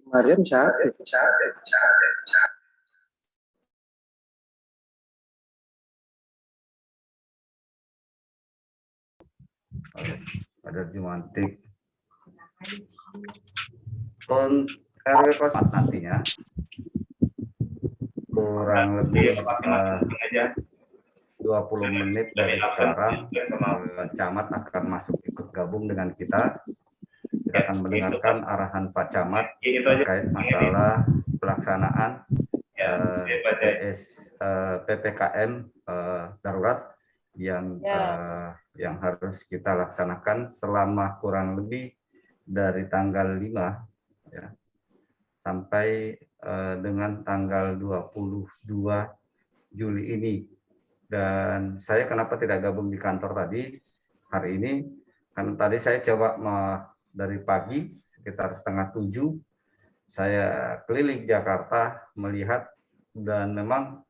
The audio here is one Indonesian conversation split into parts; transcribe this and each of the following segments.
Mariam siapa? Ada Jumantik. Untuk RW 04 nantinya kurang lebih 20 menit dari sekarang Camat akan masuk ikut gabung dengan kita. Kita akan mendengarkan arahan Pak Camat terkait masalah pelaksanaan PPKM darurat yang harus kita laksanakan selama kurang lebih dari tanggal 5 ya, sampai dengan tanggal 22 Juli ini. Dan saya kenapa tidak gabung di kantor tadi hari ini, karena tadi saya coba dari pagi sekitar 6:30 saya keliling Jakarta melihat, dan memang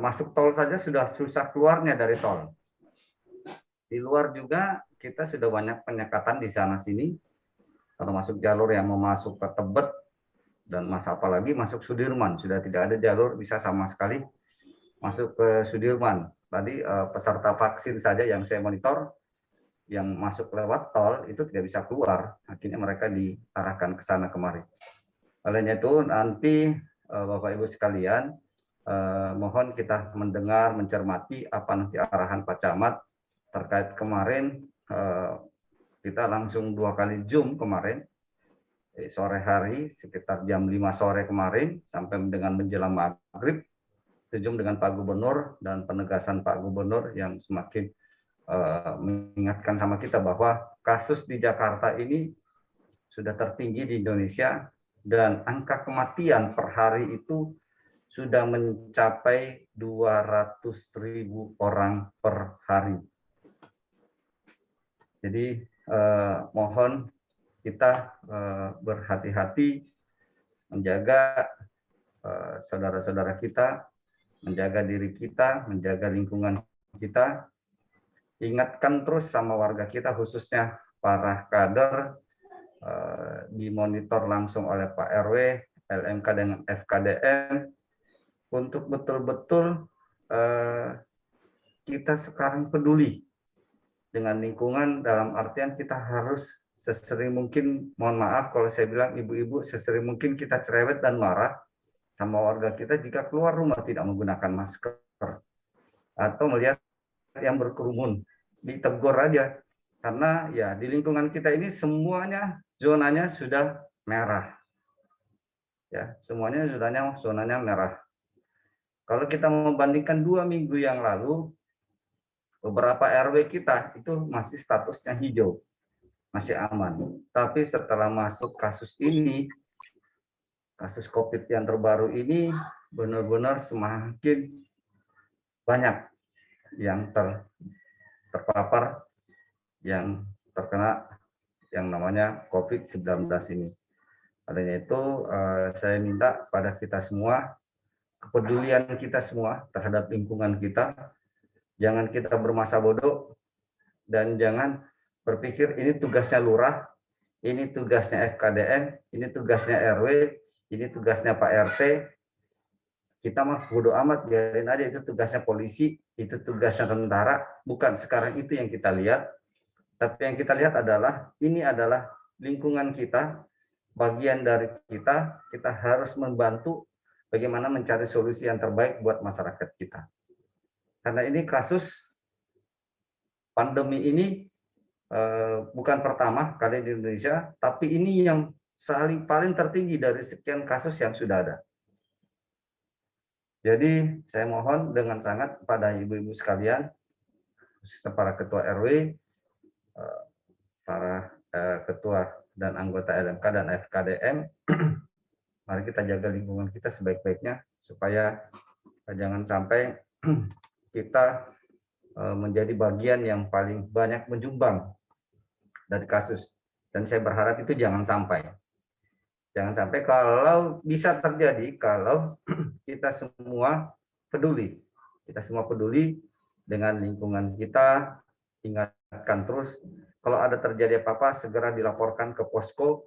masuk tol saja sudah susah keluarnya dari tol. Di luar juga kita sudah banyak penyekatan di sana sini. Kalau masuk jalur yang mau masuk ke Tebet dan apalagi masuk Sudirman, sudah tidak ada jalur bisa sama sekali masuk ke Sudirman. Tadi peserta vaksin saja yang saya monitor yang masuk lewat tol itu tidak bisa keluar, akhirnya mereka diarahkan ke sana kemari. Olehnya itu nanti Bapak Ibu sekalian, mohon kita mendengar, mencermati apa nanti arahan Pak Camat terkait kemarin. Kita langsung 2 kali Zoom kemarin, sore hari sekitar jam 5 sore kemarin sampai dengan menjelang maghrib, Zoom dengan Pak Gubernur dan penegasan Pak Gubernur yang semakin mengingatkan sama kita bahwa kasus di Jakarta ini sudah tertinggi di Indonesia dan angka kematian per hari itu sudah mencapai 200.000 orang per hari. Jadi mohon kita berhati-hati menjaga saudara-saudara kita, menjaga diri kita, menjaga lingkungan kita. Ingatkan terus sama warga kita, khususnya para kader, dimonitor langsung oleh Pak RW, LMK dengan FKDM, untuk betul-betul kita sekarang peduli dengan lingkungan, dalam artian kita harus sesering mungkin, mohon maaf kalau saya bilang ibu-ibu, sesering mungkin kita cerewet dan marah sama warga kita jika keluar rumah tidak menggunakan masker atau melihat yang berkerumun, ditegur aja, karena ya di lingkungan kita ini semuanya zonanya sudah merah, ya semuanya zonanya merah. Kalau kita membandingkan 2 minggu yang lalu, beberapa RW kita itu masih statusnya hijau, masih aman. Tapi setelah masuk kasus ini, kasus COVID yang terbaru ini, benar-benar semakin banyak yang terpapar, yang terkena yang namanya COVID-19 ini. Adanya itu saya minta pada kita semua, kepedulian kita semua terhadap lingkungan kita, jangan kita bermasa bodoh, dan jangan berpikir ini tugasnya lurah, ini tugasnya FKDM, ini tugasnya RW, ini tugasnya Pak RT, kita mah bodo amat, biarin aja itu tugasnya polisi, itu tugasnya tentara. Bukan, sekarang itu yang kita lihat. Tapi yang kita lihat adalah, ini adalah lingkungan kita, bagian dari kita harus membantu bagaimana mencari solusi yang terbaik buat masyarakat kita. Karena ini kasus pandemi ini bukan pertama kali di Indonesia, tapi ini yang paling tertinggi dari sekian kasus yang sudah ada. Jadi saya mohon dengan sangat pada ibu-ibu sekalian, khususnya para ketua RW, para ketua dan anggota LMK dan FKDM, mari kita jaga lingkungan kita sebaik-baiknya supaya jangan sampai kita menjadi bagian yang paling banyak menyumbang dari kasus. Dan saya berharap itu jangan sampai. Jangan sampai, kalau bisa terjadi, kalau kita semua peduli. Kita semua peduli dengan lingkungan kita, ingatkan terus kalau ada terjadi apa-apa segera dilaporkan ke posko,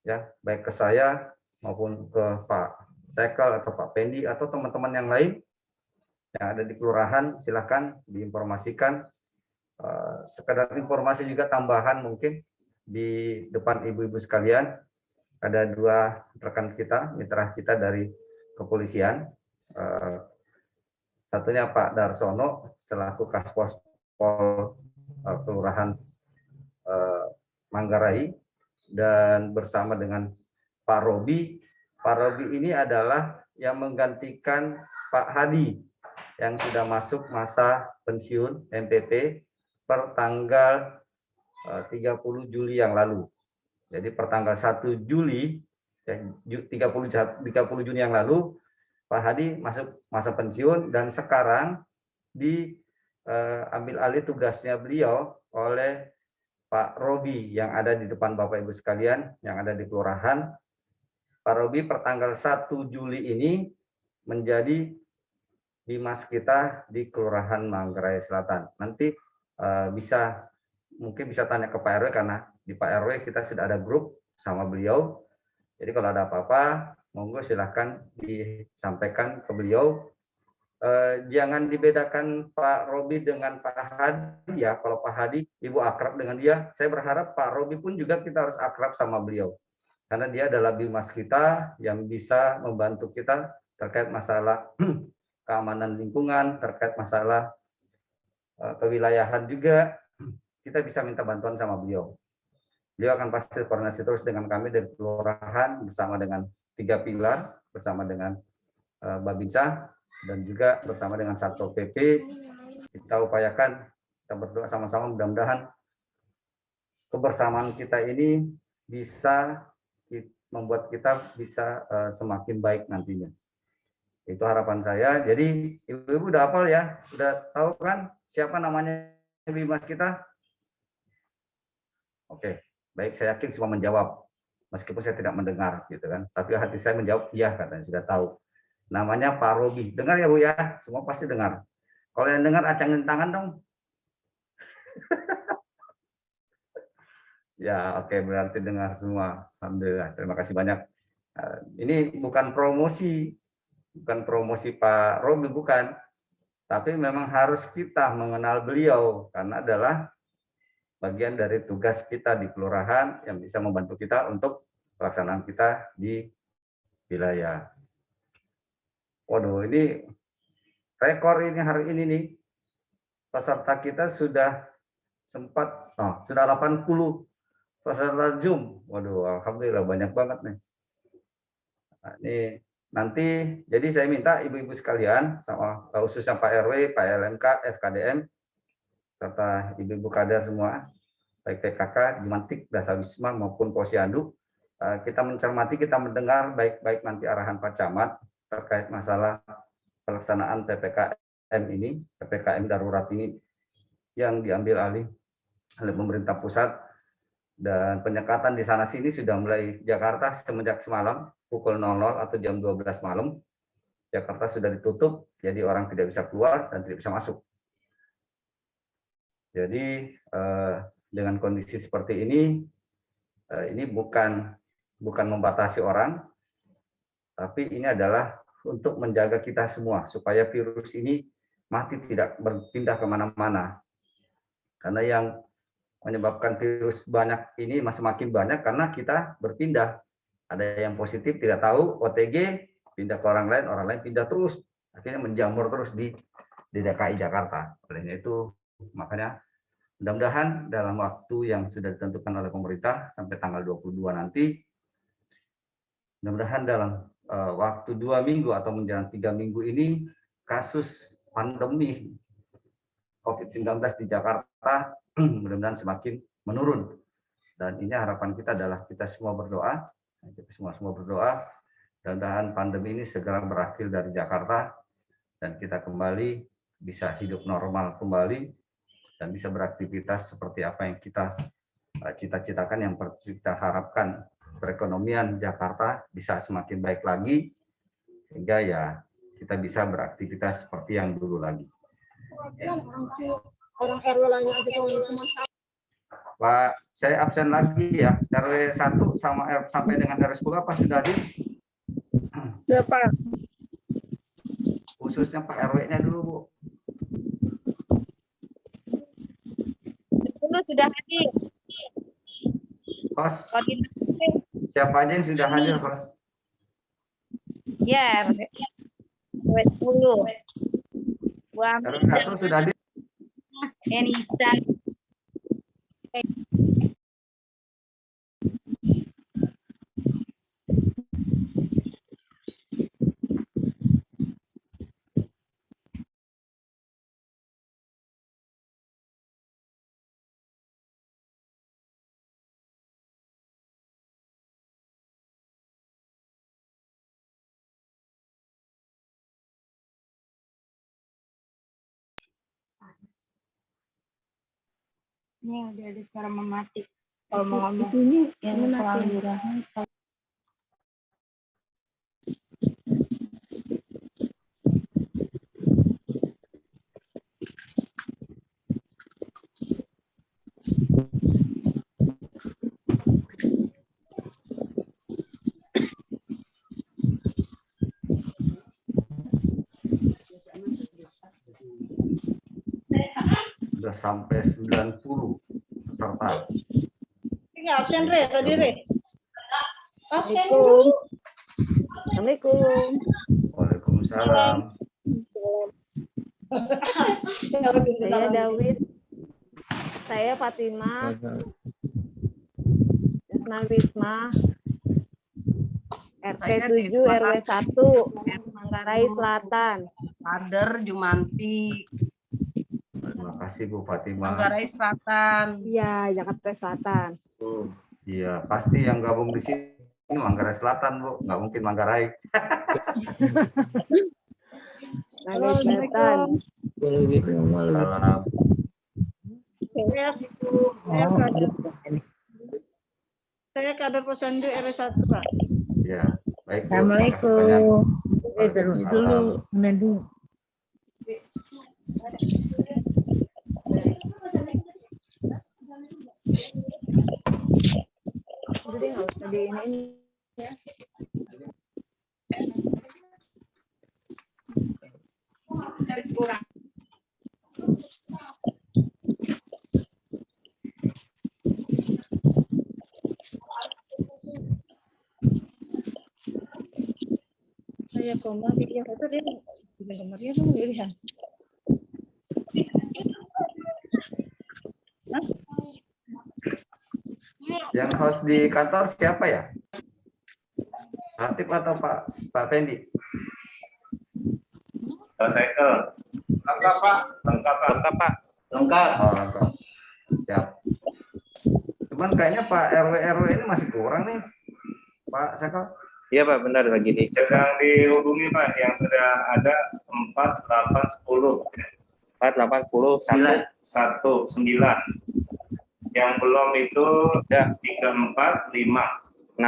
ya, baik ke saya maupun ke Pak Sekel atau Pak Pendi atau teman-teman yang lain yang ada di kelurahan, silakan diinformasikan. Sekedar informasi juga tambahan mungkin di depan ibu-ibu sekalian, ada 2 rekan kita, mitra kita dari kepolisian. Satunya Pak Darsono selaku Kaspospol Kelurahan Manggarai, dan bersama dengan Pak Robi. Pak Robi ini adalah yang menggantikan Pak Hadi yang sudah masuk masa pensiun MPP per tanggal 30 Juli yang lalu. Jadi per tanggal 1 Juli, 30 Juni yang lalu, Pak Hadi masuk masa pensiun dan sekarang diambil alih tugasnya beliau oleh Pak Robi yang ada di depan Bapak Ibu sekalian yang ada di kelurahan. Pak Robi per tanggal 1 Juli ini menjadi Bimas kita di Kelurahan Manggarai Selatan. Nanti mungkin bisa tanya ke Pak RW karena di Pak RW kita sudah ada grup sama beliau. Jadi kalau ada apa-apa, monggo silahkan disampaikan ke beliau. Jangan dibedakan Pak Robi dengan Pak Hadi ya. Kalau Pak Hadi, Ibu akrab dengan dia. Saya berharap Pak Robi pun juga kita harus akrab sama beliau. Karena dia adalah bimas kita yang bisa membantu kita terkait masalah keamanan lingkungan, terkait masalah kewilayahan juga. Kita bisa minta bantuan sama beliau. Beliau akan pasti koordinasi terus dengan kami dari kelurahan bersama dengan 3 pilar, bersama dengan Babinsa, dan juga bersama dengan Satpol PP. Kita upayakan, kita berdoa sama-sama mudah-mudahan kebersamaan kita ini bisa membuat kita bisa semakin baik nantinya. Itu harapan saya. Jadi ibu-ibu udah hafal ya? Udah tahu kan siapa namanya bimas kita? Oke, baik, saya yakin semua menjawab. Meskipun saya tidak mendengar gitu kan. Tapi hati saya menjawab iya, katanya sudah tahu. Namanya Pak Robi. Dengar ya Bu ya? Semua pasti dengar. Kalau yang dengar acangin tangan dong. Ya, oke, berarti dengar semua. Alhamdulillah. Terima kasih banyak. Ini bukan promosi Pak Robi, bukan. Tapi memang harus kita mengenal beliau karena adalah bagian dari tugas kita di kelurahan yang bisa membantu kita untuk pelaksanaan kita di wilayah. Waduh, ini rekor ini hari ini nih. Peserta kita sudah sudah 80 peserta Zoom. Waduh, alhamdulillah banyak banget nih. Nah, ini nanti, jadi saya minta ibu-ibu sekalian, sama khususnya Pak RW, Pak LMK, FKDM, serta ibu-ibu kader semua, baik PKK, Jumantik, Dasawisma maupun Posyandu, kita mencermati, kita mendengar baik-baik nanti arahan Pak Camat terkait masalah pelaksanaan PPKM ini, PPKM darurat ini yang diambil alih oleh pemerintah pusat, dan penyekatan di sana sini sudah mulai Jakarta semenjak semalam pukul 00 atau jam 12 malam. Jakarta sudah ditutup, jadi orang tidak bisa keluar dan tidak bisa masuk. Jadi dengan kondisi seperti ini bukan membatasi orang, tapi ini adalah untuk menjaga kita semua supaya virus ini mati, tidak berpindah kemana-mana. Karena yang menyebabkan virus banyak ini semakin banyak karena kita berpindah. Ada yang positif tidak tahu, OTG pindah ke orang lain pindah terus, akhirnya menjamur terus di DKI Jakarta. Oleh itu makanya mudah-mudahan dalam waktu yang sudah ditentukan oleh pemerintah sampai tanggal 22 nanti, mudah-mudahan dalam waktu 2 minggu atau menjelang 3 minggu ini kasus pandemi COVID-19 di Jakarta mudah-mudahan semakin menurun. Dan ini harapan kita adalah kita semua berdoa, dan mudah-mudahan pandemi ini segera berakhir dari Jakarta dan kita kembali bisa hidup normal kembali dan bisa beraktivitas seperti apa yang kita cita-citakan, yang kita harapkan perekonomian Jakarta bisa semakin baik lagi sehingga ya kita bisa beraktivitas seperti yang dulu lagi. Orang RW lainnya aja Pak, saya absen lagi ya. RW 1 sama sampai dengan RW 10 apa sudah hadir? Ya, Pak. Khususnya Pak RW-nya dulu, Bu. Dulu sudah hadir. Host, Koordinator. siapa aja yang sudah hadir, Host? Ya, RW 10. Bu RW 1 sudah hadir. Enisa. Ini udah ada suara mematik. Kalau mau ngomong Itunya yang kurang dirahan. Sudah sampai 90 peserta. Nggak absen, Re, tadi, Re. Absen. Assalamualaikum. Waalaikumsalam. Saya Dawis. Saya Fatimah. Desma Wisma. RT 7 RW 1 Manggarai Selatan. Kader Jumanti, Terima kasih Bu Fatimah. Manggarai Selatan. Iya, Jakarta Selatan. Iya, pasti yang gabung di sini Manggarai Selatan, Bu. Nggak mungkin Manggarai. Manggarai Selatan. Salam. Saya kader Posyandu RW 1, Pak. Ya, baik. Bu. Assalamualaikum. Waalaikumsalam. Jadi nggak usah di ini. Saya koma dia itu dia. Dia nomornya tuh pilihan. Yang host di kantor siapa ya? Latif atau Pak Pendi? Cycle. Lengkap, Pak. Lengkap, Pak. Lengkap, Pak. Lengkap. Oh, lengkap. Siap. Cuman kayaknya Pak RW ini masih kurang nih, Pak Seko. Iya, Pak, benar lagi nih. Sedang dihubungi, Pak, yang sudah ada 4, 8, 10. 4, 8, 10, 1, 9. Yang belum itu udah 3, 4, 5, 6.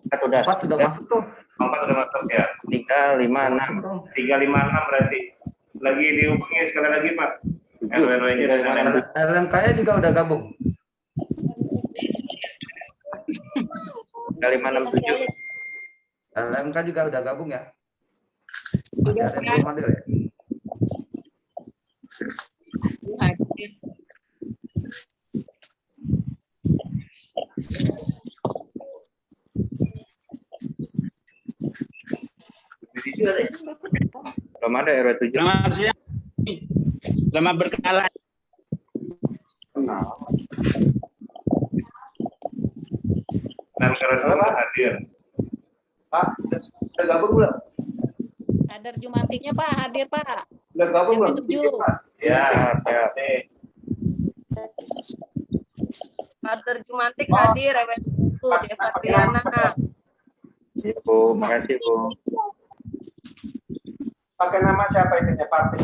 4 sudah masuk tuh. 4 sudah masuk ya. 3, 5, 6. 3, 5, 6 berarti. Lagi dihubungi sekali lagi, Pak. RW-nya. LMK-nya juga udah gabung. 3, 5, 6, 7. LMK juga udah gabung ya. Masih ada yang belum hadir ya? Belum ada RW 7. Selamat siang. Selamat berkenalan. Dan karena hadir. Pak, sudah gabung belum? Kader Jumantinya, Pak, hadir, Pak. Sudah gabung RW belum? 7. Ya, terima kasih. Kader Jumantik hadir RW 1 Deva Triana. Iya, Bu. Makasih, Bu. Pakai nama siapa itunya, Pak?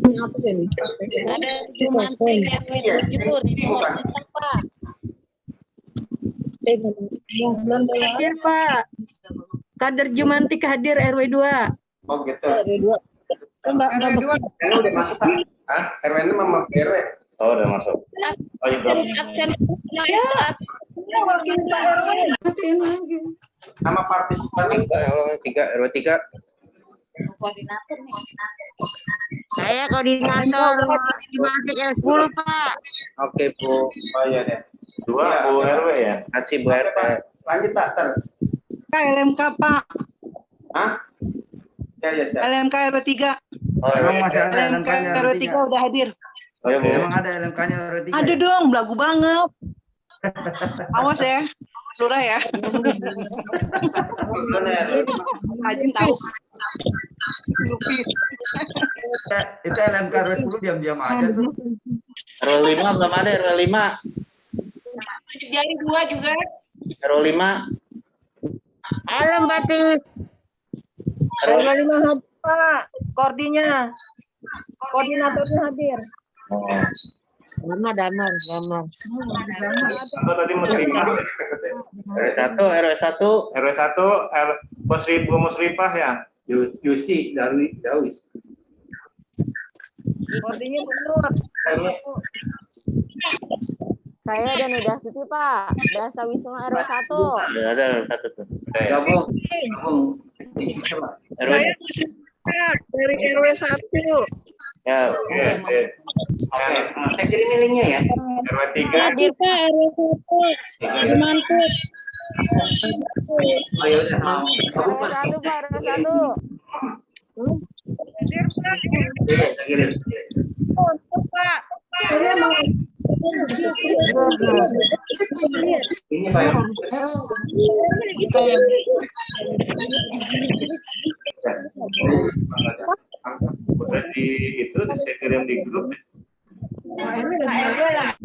Kader Jumantik RW 7 Rina Hartista, Pak. Hadir, Pak. Kader Jumantik hadir RW 2. Oh, gitu. Ini udah masuk Pak. Hah? RW ini Mama RW. Oh, udah masuk. Oh, iya, belum. Absen. Nama partisipan RW 3. Koordinator nih. Saya koordinator matematik R10, Pak. Oke, Bu. Oh iya deh. 2 Bu RW ya. Kasih Bu RW. Lanjut Pak. LMK Pak. Hah? Ya. LMK RW 3. Oh, Emang masih ada LMK LMK-nya RW 3 udah hadir. Oh, ya, Bu. Emang ada LMK-nya RW 3? Ada dong, belagu banget. Awas ya, Lurah ya. Ajin tahu. Lupis. Itu LMK RW 10 diam-diam aja tuh. RW 5 belum ada, RW 5. Jadi 2 juga. RW 5. Halo, Batik. RW 5 hadir, Pak. Koordinatornya hadir. Oh. Damar. Apa tadi muslimah? RW 1. RW 1 Bu Muslimah ya. Yusi dari Dawis. Koordinnya benar. Saya dan Udah Siti, Pak. Dasa Wisma RW 1. Ada RW 1 tuh. Gabung. RW Dari RW 1. ya. Oke. Saya kirim linknya ya. RW 3. Hadir, Pak, RW 1. Dimantut. Ayo, mau. RW 1, Pak. RW 1. Kirim. Ini Pak. Udah saya kirim di grup.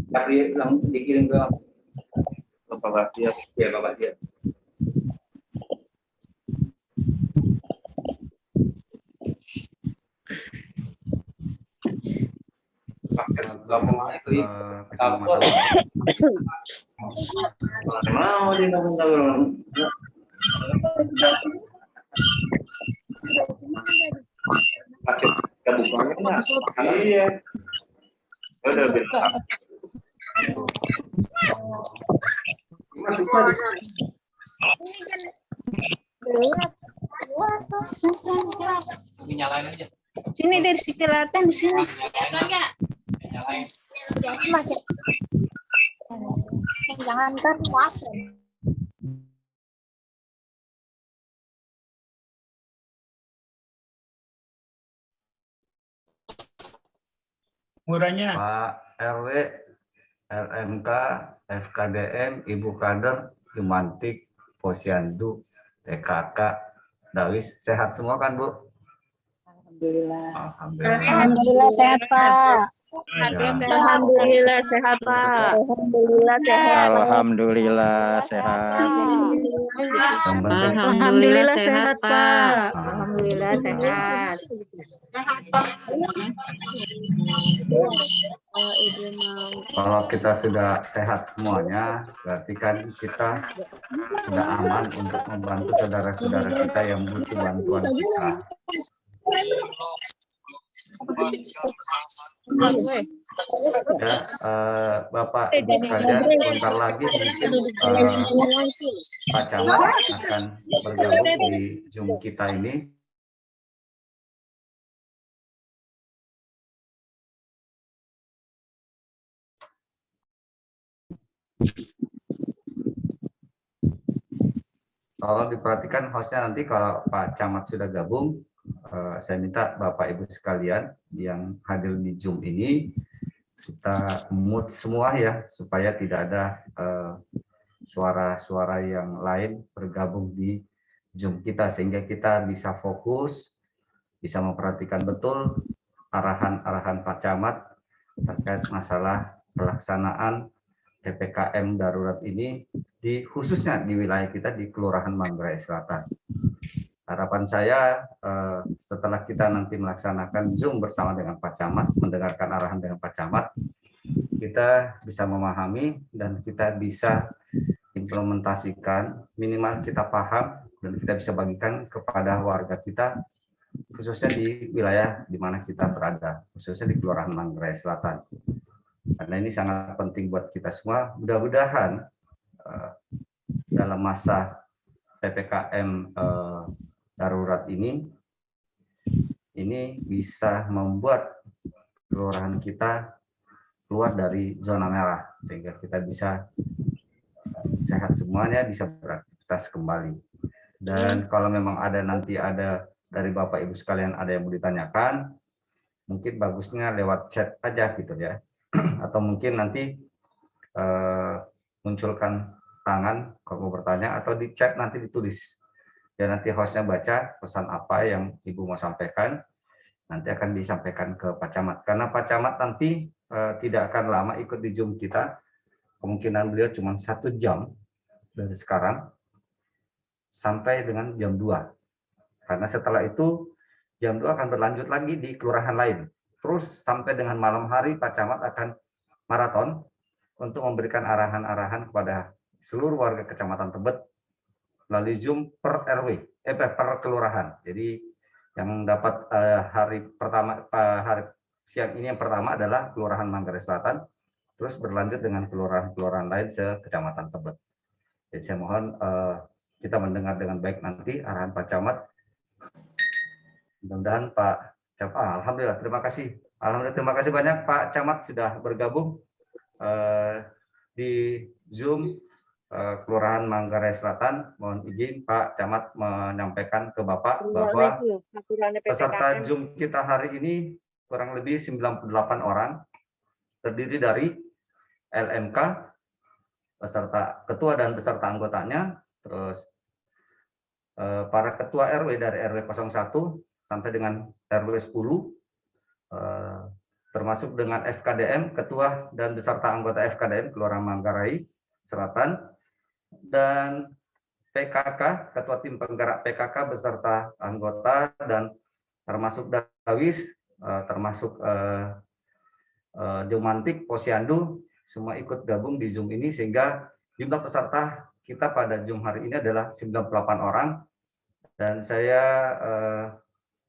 Tapi langsung dikirim ke Bapak Batia. ya Bapak dia. Mau di gabung. Masih gabungannya nggak? Iya. Udah bisa. Sini dari sisi kelihatan di sini. Jangan kan puasa. Murahnya. Pak RW, LMK, FKDM, Ibu Kader, Jumantik, Posyandu, TKK, Dawis, sehat semua kan Bu? Alhamdulillah. Alhamdulillah sehat, Pak. Alhamdulillah sehat, Pak. Alhamdulillah sehat. Alhamdulillah sehat. Alhamdulillah sehat, Pak. Alhamdulillah sehat. Kalau kita sudah sehat semuanya, berarti kan kita sudah aman untuk membantu saudara-saudara kita yang butuh bantuan kita. Ya, Bapak Ibu sekalian, sebentar lagi mungkin Pak Camat akan bergabung di Zoom kita ini. Tolong diperhatikan hostnya nanti kalau Pak Camat sudah gabung, saya minta Bapak Ibu sekalian yang hadir di Zoom ini kita mute semua ya, supaya tidak ada suara-suara yang lain bergabung di Zoom kita, sehingga kita bisa fokus, bisa memperhatikan betul arahan-arahan Pak Camat terkait masalah pelaksanaan PPKM darurat ini khususnya di wilayah kita di Kelurahan Manggarai Selatan. Harapan saya setelah kita nanti melaksanakan Zoom bersama dengan Pak Camat, mendengarkan arahan dengan Pak Camat, kita bisa memahami dan kita bisa implementasikan, minimal kita paham dan kita bisa bagikan kepada warga kita khususnya di wilayah di mana kita berada, khususnya di Kelurahan Manggarai Selatan. Karena ini sangat penting buat kita semua. Mudah-mudahan dalam masa PPKM darurat ini bisa membuat kelurahan kita keluar dari zona merah, sehingga kita bisa sehat semuanya, bisa beraktivitas kembali. Dan kalau memang nanti ada dari Bapak Ibu sekalian ada yang mau ditanyakan, mungkin bagusnya lewat chat aja gitu ya. Atau mungkin nanti munculkan tangan kalau mau bertanya, atau di chat nanti ditulis. Dan nanti hostnya baca pesan apa yang Ibu mau sampaikan, nanti akan disampaikan ke Pak Camat. Karena Pak Camat nanti tidak akan lama ikut di Zoom kita, kemungkinan beliau cuma 1 jam dari sekarang sampai dengan jam 2. Karena setelah itu jam 2 akan berlanjut lagi di kelurahan lain. Terus sampai dengan malam hari Pak Camat akan maraton untuk memberikan arahan-arahan kepada seluruh warga Kecamatan Tebet melalui Zoom per RW, per kelurahan. Jadi yang dapat hari siang ini yang pertama adalah Kelurahan Manggarai Selatan, terus berlanjut dengan kelurahan-kelurahan lain se-Kecamatan Tebet. Jadi saya mohon kita mendengar dengan baik nanti arahan Pak Camat. Mudah-mudahan Pak Camat, alhamdulillah, terima kasih. Alhamdulillah, terima kasih banyak Pak Camat sudah bergabung di Zoom Kelurahan Manggarai Selatan. Mohon izin Pak Camat menyampaikan ke Bapak bahwa peserta Zoom kita hari ini kurang lebih 98 orang, terdiri dari LMK, peserta ketua dan peserta anggotanya, terus para ketua RW dari RW 01 sampai dengan RW 10, termasuk dengan FKDM, ketua dan beserta anggota FKDM Kelurahan Manggarai Selatan, dan PKK, ketua tim penggerak PKK beserta anggota, dan termasuk Dawis, termasuk Jumantik, Posyandu, semua ikut gabung di Zoom ini, sehingga jumlah peserta kita pada Zoom hari ini adalah 98 orang. Dan saya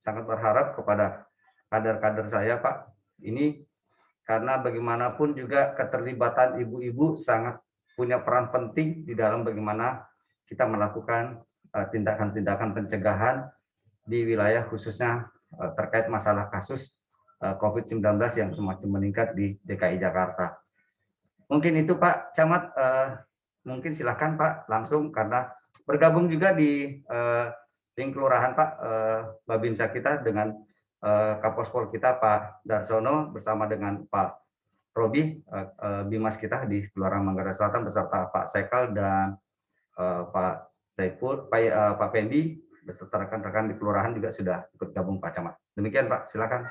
sangat berharap kepada kader-kader saya, Pak, ini karena bagaimanapun juga keterlibatan ibu-ibu sangat punya peran penting di dalam bagaimana kita melakukan tindakan-tindakan pencegahan di wilayah khususnya terkait masalah kasus COVID-19 yang semakin meningkat di DKI Jakarta. Mungkin itu Pak Camat, mungkin silakan Pak langsung, karena bergabung juga di link kelurahan Pak, Babinsa kita dengan Kapospol kita Pak Darsono bersama dengan Pak Robi, Bimas kita di Kelurahan Manggarai Selatan beserta Pak Sekal dan Pak Saiful, Pak Pendi beserta rekan-rekan di kelurahan juga sudah ikut gabung Pak Camat. Demikian Pak, silakan.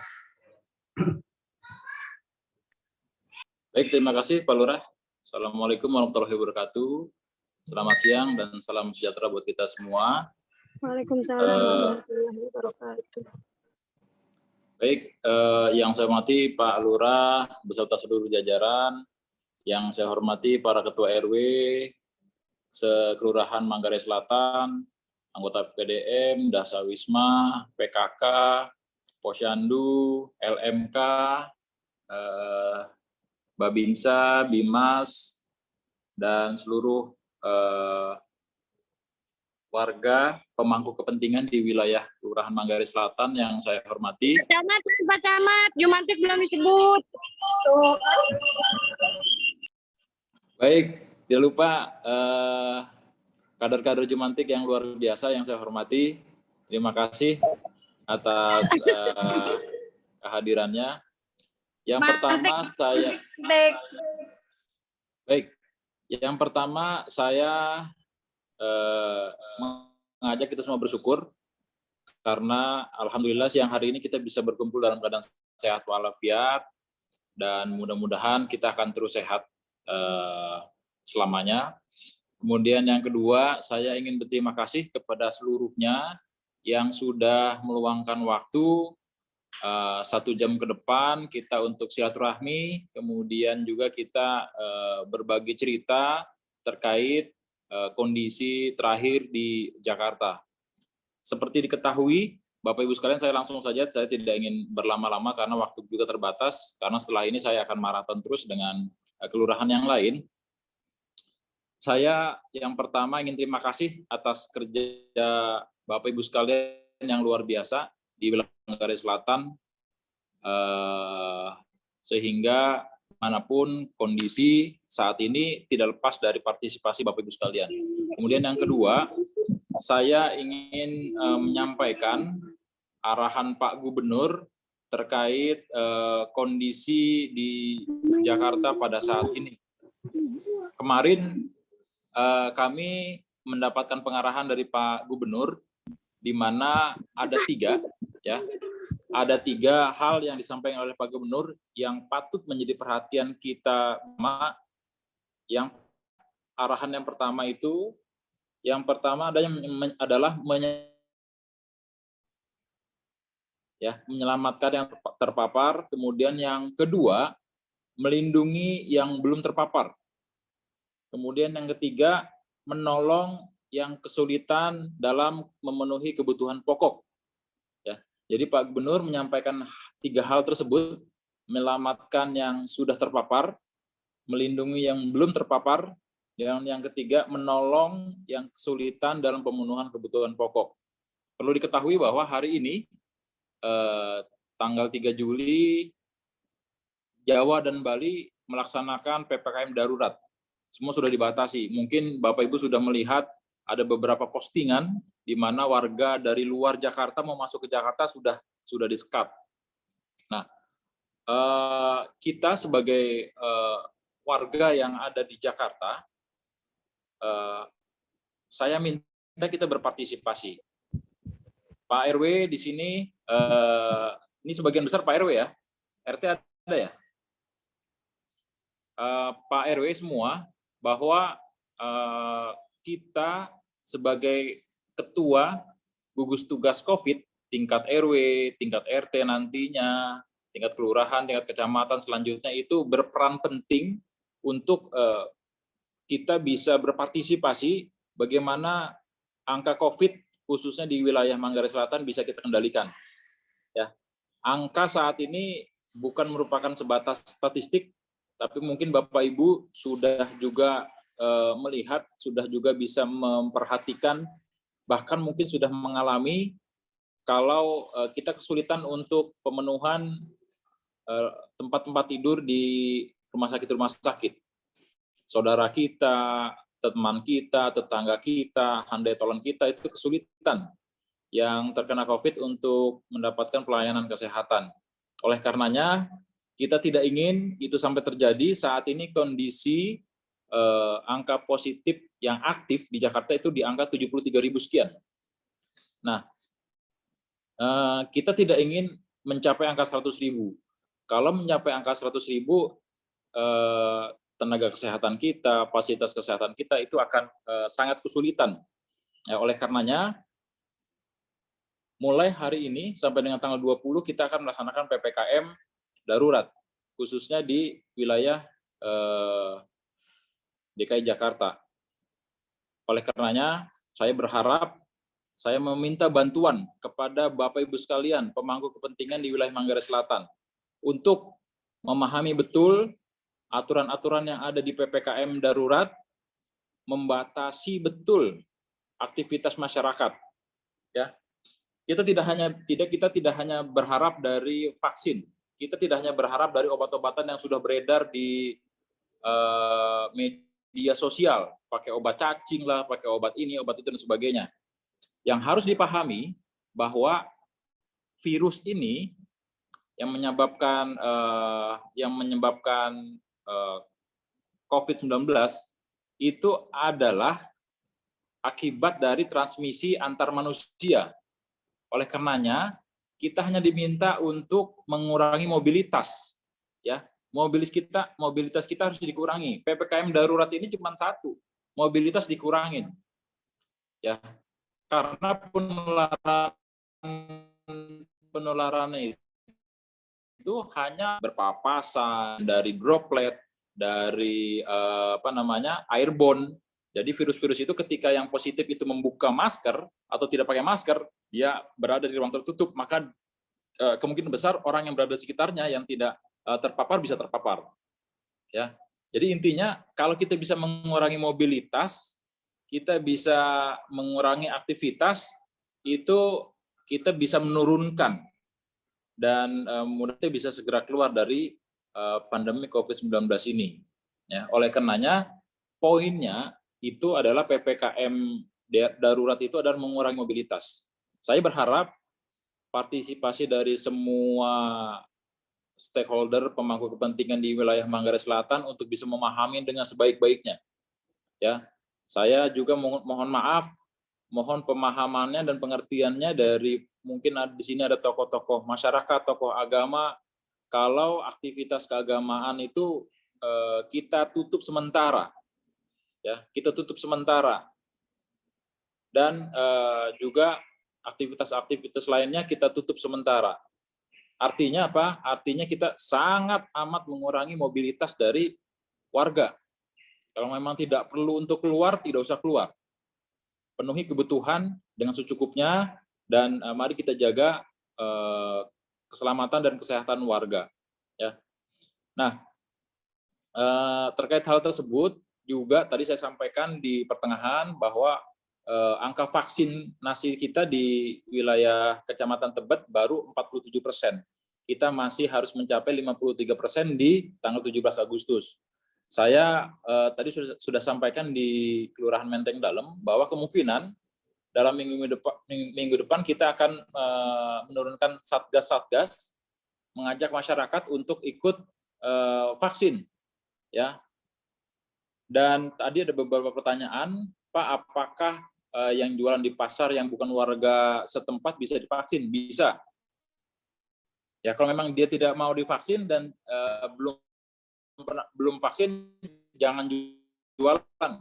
Baik, terima kasih Pak Lurah. Assalamualaikum warahmatullahi wabarakatuh. Selamat siang dan salam sejahtera buat kita semua. Waalaikumsalam warahmatullahi wabarakatuh. Baik, yang saya hormati Pak Lurah beserta seluruh jajaran, yang saya hormati para ketua RW Kelurahan Manggarai Selatan, anggota PDM, Dasa Wisma, PKK, Posyandu, LMK, Babinsa, Bimas, dan seluruh warga pemangku kepentingan di wilayah Kelurahan Manggarai Selatan yang saya hormati. Pak Camat, Jumantik belum disebut. Baik, tidak lupa kader-kader Jumantik yang luar biasa yang saya hormati. Terima kasih atas kehadirannya. Yang pertama saya yang pertama saya mengajak kita semua bersyukur karena alhamdulillah siang hari ini kita bisa berkumpul dalam keadaan sehat walafiat, dan mudah-mudahan kita akan terus sehat selamanya. Kemudian yang kedua, saya ingin berterima kasih kepada seluruhnya yang sudah meluangkan waktu 1 jam ke depan kita untuk silaturahmi, kemudian juga kita berbagi cerita terkait kondisi terakhir di Jakarta. Seperti diketahui Bapak Ibu sekalian, saya langsung saja, saya tidak ingin berlama-lama karena waktu juga terbatas, karena setelah ini saya akan maraton terus dengan kelurahan yang lain. Saya yang pertama ingin terima kasih atas kerja Bapak Ibu sekalian yang luar biasa di wilayah Manggarai Selatan, sehingga manapun kondisi saat ini tidak lepas dari partisipasi Bapak Ibu sekalian. Kemudian yang kedua, saya ingin menyampaikan arahan Pak Gubernur terkait kondisi di Jakarta pada saat ini. Kemarin kami mendapatkan pengarahan dari Pak Gubernur, di mana ada tiga hal yang disampaikan oleh Pak Gubernur yang patut menjadi perhatian kita. Arahan yang pertama itu, adalah menyelamatkan yang terpapar. Kemudian yang kedua, melindungi yang belum terpapar. Kemudian yang ketiga, menolong yang kesulitan dalam memenuhi kebutuhan pokok. Ya, jadi Pak Gubernur menyampaikan 3 hal tersebut: menyelamatkan yang sudah terpapar, melindungi yang belum terpapar, dan yang ketiga, menolong yang kesulitan dalam pemenuhan kebutuhan pokok. Perlu diketahui bahwa hari ini, tanggal 3 Juli, Jawa dan Bali melaksanakan PPKM darurat. Semua sudah dibatasi. Mungkin Bapak Ibu sudah melihat ada beberapa postingan di mana warga dari luar Jakarta mau masuk ke Jakarta sudah disekat. Nah, kita sebagai warga yang ada di Jakarta, saya minta kita berpartisipasi. Pak RW di sini, ini sebagian besar Pak RW ya, RT ada ya? Pak RW semua, bahwa kita sebagai ketua gugus tugas COVID, tingkat RW, tingkat RT nantinya, tingkat kelurahan, tingkat kecamatan selanjutnya itu berperan penting untuk kita bisa berpartisipasi bagaimana angka COVID khususnya di wilayah Manggarai Selatan bisa kita kendalikan. Ya, angka saat ini bukan merupakan sebatas statistik, tapi mungkin Bapak Ibu sudah juga melihat, sudah juga bisa memperhatikan, bahkan mungkin sudah mengalami kalau kita kesulitan untuk pemenuhan tempat-tempat tidur di rumah sakit. Saudara kita, teman kita, tetangga kita, handai tolan kita itu kesulitan yang terkena COVID untuk mendapatkan pelayanan kesehatan. Oleh karenanya, kita tidak ingin itu sampai terjadi. Saat ini kondisi angka positif yang aktif di Jakarta itu di angka 73.000 sekian. Nah, kita tidak ingin mencapai angka 100.000. Kalau mencapai angka 100.000, tenaga kesehatan kita, fasilitas kesehatan kita itu akan sangat kesulitan. Ya, oleh karenanya, mulai hari ini sampai dengan tanggal 20 kita akan melaksanakan PPKM darurat, khususnya di wilayah DKI Jakarta. Oleh karenanya, saya berharap, saya meminta bantuan kepada Bapak Ibu sekalian, pemangku kepentingan di wilayah Manggarai Selatan, untuk memahami betul aturan-aturan yang ada di PPKM darurat, membatasi betul aktivitas masyarakat. Ya, kita tidak hanya berharap dari vaksin, kita tidak hanya berharap dari obat-obatan yang sudah beredar di media sosial, pakai obat cacing lah, pakai obat ini, obat itu dan sebagainya. Yang harus dipahami bahwa virus ini yang menyebabkan COVID-19 itu adalah akibat dari transmisi antar manusia. Oleh karenanya, kita hanya diminta untuk mengurangi mobilitas. Ya, mobilitas kita harus dikurangi. PPKM darurat ini cuma satu, mobilitas dikurangin. Ya, karena penularannya itu hanya berpapasan dari droplet, dari airborne. Jadi virus-virus itu ketika yang positif itu membuka masker atau tidak pakai masker, dia berada di ruang tertutup, maka kemungkinan besar orang yang berada di sekitarnya yang tidak terpapar bisa terpapar. Ya, jadi intinya kalau kita bisa mengurangi mobilitas, kita bisa mengurangi aktivitas, itu kita bisa menurunkan dan mudah-mudahan bisa segera keluar dari pandemi COVID-19 ini. Ya, oleh karenanya poinnya itu adalah PPKM darurat itu adalah mengurangi mobilitas. Saya berharap partisipasi dari semua stakeholder pemangku kepentingan di wilayah Manggarai Selatan untuk bisa memahami dengan sebaik-baiknya. Ya, saya juga mohon maaf, mohon pemahamannya dan pengertiannya dari mungkin di sini ada tokoh-tokoh masyarakat, tokoh agama. Kalau aktivitas keagamaan itu kita tutup sementara, ya kita tutup sementara, dan juga aktivitas-aktivitas lainnya kita tutup sementara. Artinya apa? Artinya kita sangat amat mengurangi mobilitas dari warga. Kalau memang tidak perlu untuk keluar, tidak usah keluar. Penuhi kebutuhan dengan secukupnya, dan mari kita jaga keselamatan dan kesehatan warga. Ya. Nah, terkait hal tersebut juga tadi saya sampaikan di pertengahan bahwa angka vaksinasi kita di wilayah Kecamatan Tebet baru 47%. Kita masih harus mencapai 53% di tanggal 17 Agustus. Saya tadi sudah sampaikan di Kelurahan Menteng Dalem bahwa kemungkinan dalam minggu depan kita akan menurunkan satgas-satgas, mengajak masyarakat untuk ikut vaksin, ya. Dan tadi ada beberapa pertanyaan, Pak, apakah yang jualan di pasar yang bukan warga setempat bisa divaksin? Bisa. Ya, kalau memang dia tidak mau divaksin dan belum vaksin, jangan jualan.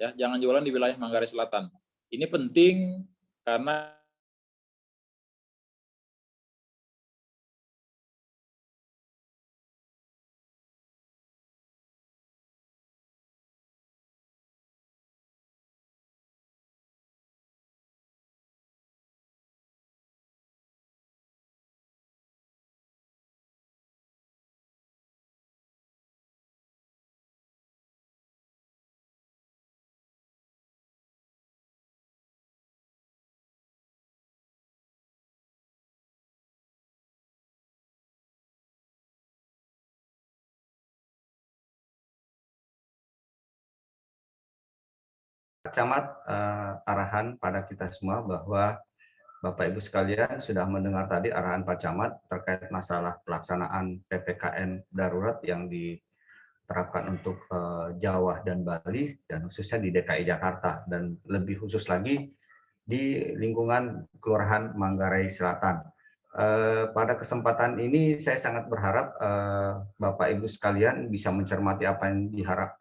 Ya, jangan jualan di wilayah Manggarai Selatan. Ini penting karena Camat, arahan pada kita semua bahwa Bapak Ibu sekalian sudah mendengar tadi arahan Pak Camat terkait masalah pelaksanaan PPKM darurat yang diterapkan untuk Jawa dan Bali, dan khususnya di DKI Jakarta, dan lebih khusus lagi di lingkungan Kelurahan Manggarai Selatan. Pada kesempatan ini saya sangat berharap Bapak Ibu sekalian bisa mencermati apa yang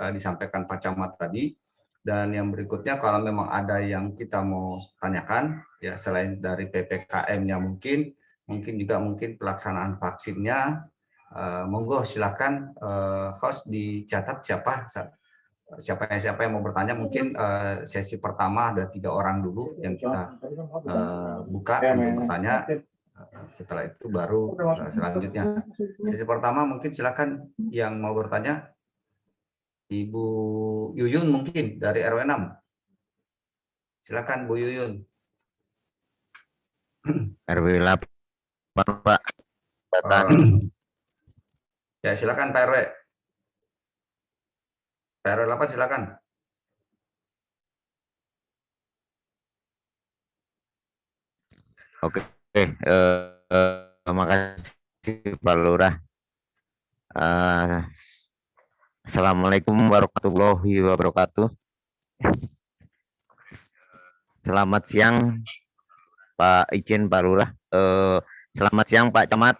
disampaikan Pak Camat tadi. Dan yang berikutnya, kalau memang ada yang kita mau tanyakan, ya selain dari PPKM-nya mungkin juga pelaksanaan vaksinnya, monggo silakan host dicatat siapa yang mau bertanya. Mungkin sesi pertama ada 3 orang dulu yang kita buka untuk bertanya. Setelah itu baru selanjutnya. Sesi pertama mungkin silakan yang mau bertanya. Ibu Yuyun mungkin dari RW 6. Silakan Bu Yuyun. RW 8, Pak. Ya, silakan Pak RW. Pak RW 8 silakan. Oke, terima kasih Pak Lurah. Assalamualaikum warahmatullahi wabarakatuh. Selamat siang Pak Ijen, Pak Lurah. Selamat siang Pak Camat.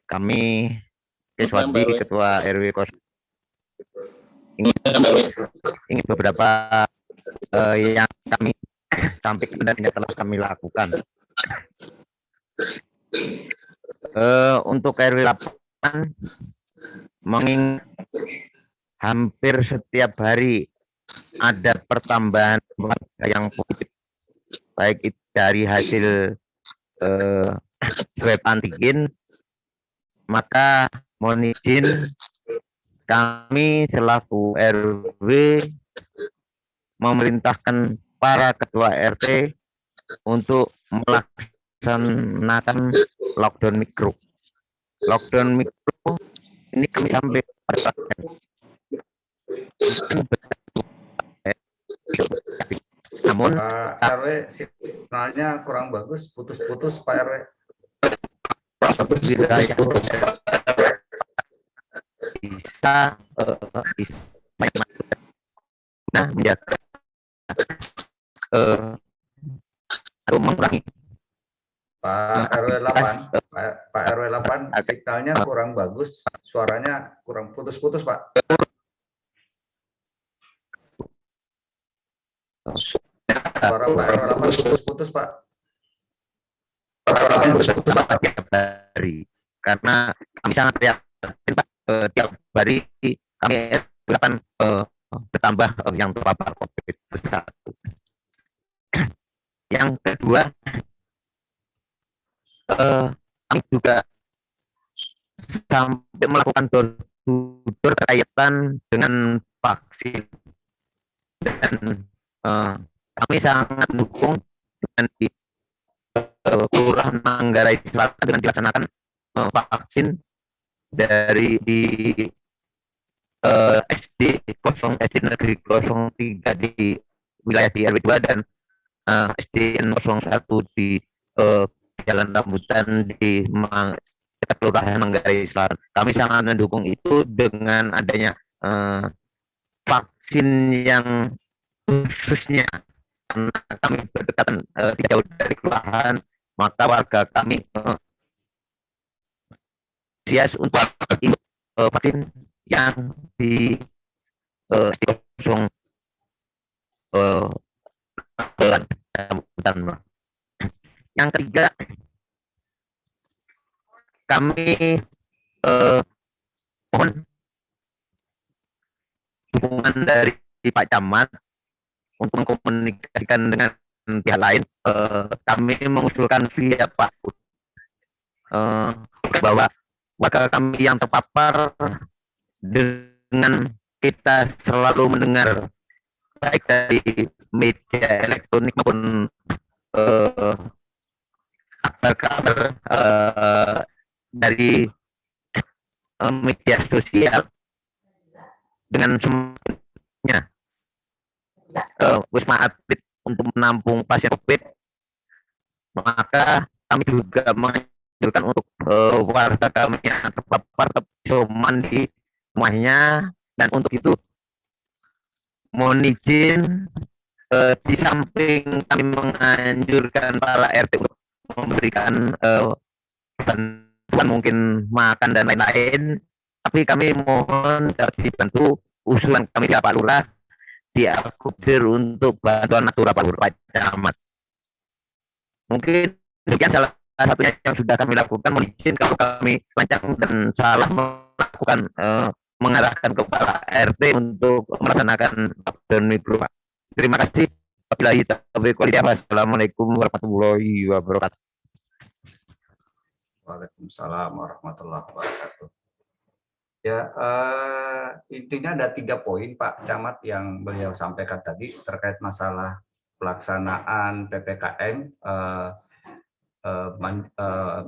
Kami Keswati, Ketua RW ingin beberapa yang kami sampaikan dan yang telah kami lakukan. Untuk RW 8 mengingat hampir setiap hari ada pertambahan warga yang positif baik itu dari hasil swab antigen, maka mohon izin kami selaku RW memerintahkan para ketua RT untuk melaksanakan lockdown mikro. Lockdown mikro ini kami sampai namun Pak RW signalnya kurang bagus, putus-putus Pak RW. wilayah bisa menjaga atau mengurangi. Pak RW 8, Pak RW 8 signalnya kurang bagus, suaranya kurang putus-putus Pak. Suara Pak RW 8 putus-putus Pak. Karena kami sangat prihatin Pak, tiap hari kami akan bertambah yang terpapar COVID-19. Yang kedua, kami juga sampai melakukan door berkaitan dengan vaksin, dan kami sangat mendukung dengan di Kelurahan Manggarai Selatan dengan dilaksanakan vaksin dari di SD Negeri 03 di wilayah di RW 2 dan SD 01 di Jalan Rambutan di Kelurahan Manggarai Selatan. Kami sangat mendukung itu dengan adanya vaksin yang khususnya karena kami berdekatan tidak jauh dari kelurahan, maka warga kami sias untuk vaksin yang di yang ketiga, kami mohon dukungan dari Pak Camat untuk mengkomunikasikan dengan pihak lain. Kami mengusulkan via Pak bahwa warga kami yang terpapar, dengan kita selalu mendengar baik dari media elektronik maupun kabar-kabar dari media sosial, dengan semuanya Wisma Atlet untuk menampung pasien COVID, maka kami juga menganjurkan untuk warga kami yang terpapar tetap isoman di rumahnya. Dan untuk itu mohon izin, di samping kami menganjurkan para RT untuk memberikan bantuan mungkin makan dan lain-lain, tapi kami mohon dibantu usulan kami dari Pak Lurah diakomodir untuk bantuan natura Pak Camat. Mungkin demikian salah satunya yang sudah kami lakukan. Mohon izin kalau kami lancang dan salah melakukan mengarahkan kepala RT untuk melaksanakan lockdown mikro. Terima kasih. Wassalamualaikum warahmatullahi wabarakatuh. Waalaikumsalam warahmatullahi wabarakatuh. Ya, intinya ada 3 poin Pak Camat yang beliau sampaikan tadi terkait masalah pelaksanaan PPKM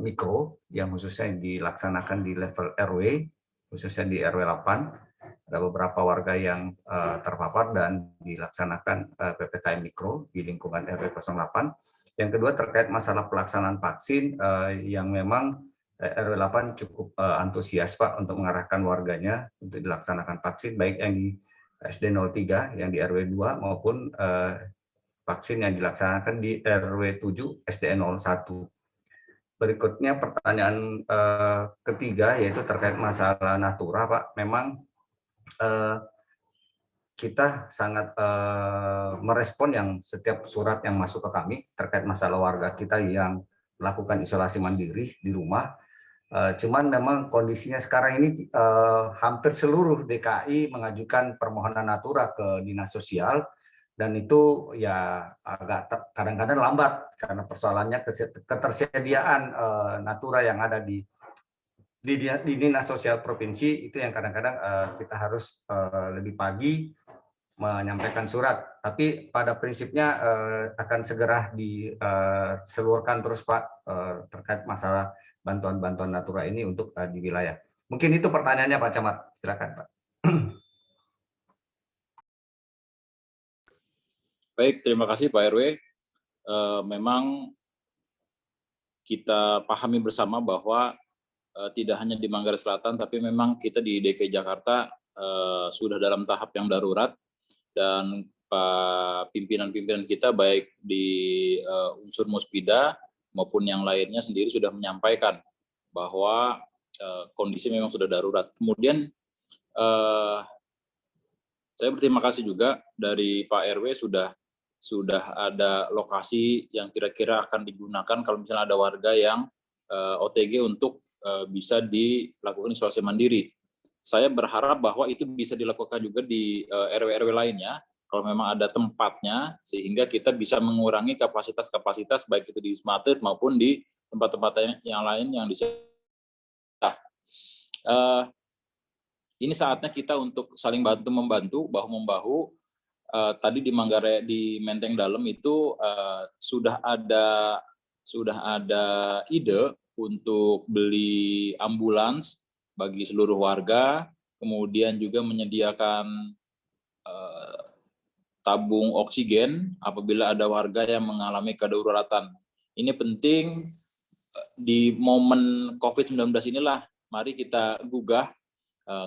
mikro yang khususnya dilaksanakan di level RW, khususnya di RW 8. Ada beberapa warga yang terpapar dan dilaksanakan PPKM mikro di lingkungan RW 08. Yang kedua terkait masalah pelaksanaan vaksin yang memang RW 8 cukup antusias Pak untuk mengarahkan warganya untuk dilaksanakan vaksin, baik yang di SD 03 yang di RW 2 maupun vaksin yang dilaksanakan di RW 7 SD 01. Berikutnya pertanyaan ketiga yaitu terkait masalah natura Pak. Memang kita sangat merespon yang setiap surat yang masuk ke kami terkait masalah warga kita yang melakukan isolasi mandiri di rumah. Cuman memang kondisinya sekarang ini hampir seluruh DKI mengajukan permohonan natura ke Dinas Sosial dan itu ya agak kadang-kadang lambat karena persoalannya ketersediaan natura yang ada di dinas sosial provinsi, itu yang kadang-kadang kita harus lebih pagi menyampaikan surat. Tapi pada prinsipnya akan segera diseluruhkan terus Pak terkait masalah bantuan-bantuan natura ini untuk di wilayah. Mungkin itu pertanyaannya Pak Camat, silakan Pak. Baik, terima kasih Pak RW. Memang kita pahami bersama bahwa tidak hanya di Manggarai Selatan, tapi memang kita di DKI Jakarta sudah dalam tahap yang darurat, dan pimpinan-pimpinan kita baik di unsur Muspida maupun yang lainnya sendiri sudah menyampaikan bahwa kondisi memang sudah darurat. Kemudian saya berterima kasih juga dari Pak RW sudah ada lokasi yang kira-kira akan digunakan kalau misalnya ada warga yang OTG untuk bisa dilakukan isolasi mandiri. Saya berharap bahwa itu bisa dilakukan juga di RW-RW lainnya kalau memang ada tempatnya, sehingga kita bisa mengurangi kapasitas baik itu di Wisma Atlet maupun di tempat-tempat yang lain yang bisa. Ini saatnya kita untuk saling bantu-membantu, bahu-membahu. Tadi di Manggarai, di Menteng Dalam itu sudah ada ide untuk beli ambulans bagi seluruh warga, kemudian juga menyediakan tabung oksigen apabila ada warga yang mengalami kedaruratan. Ini penting di momen COVID-19 inilah, mari kita gugah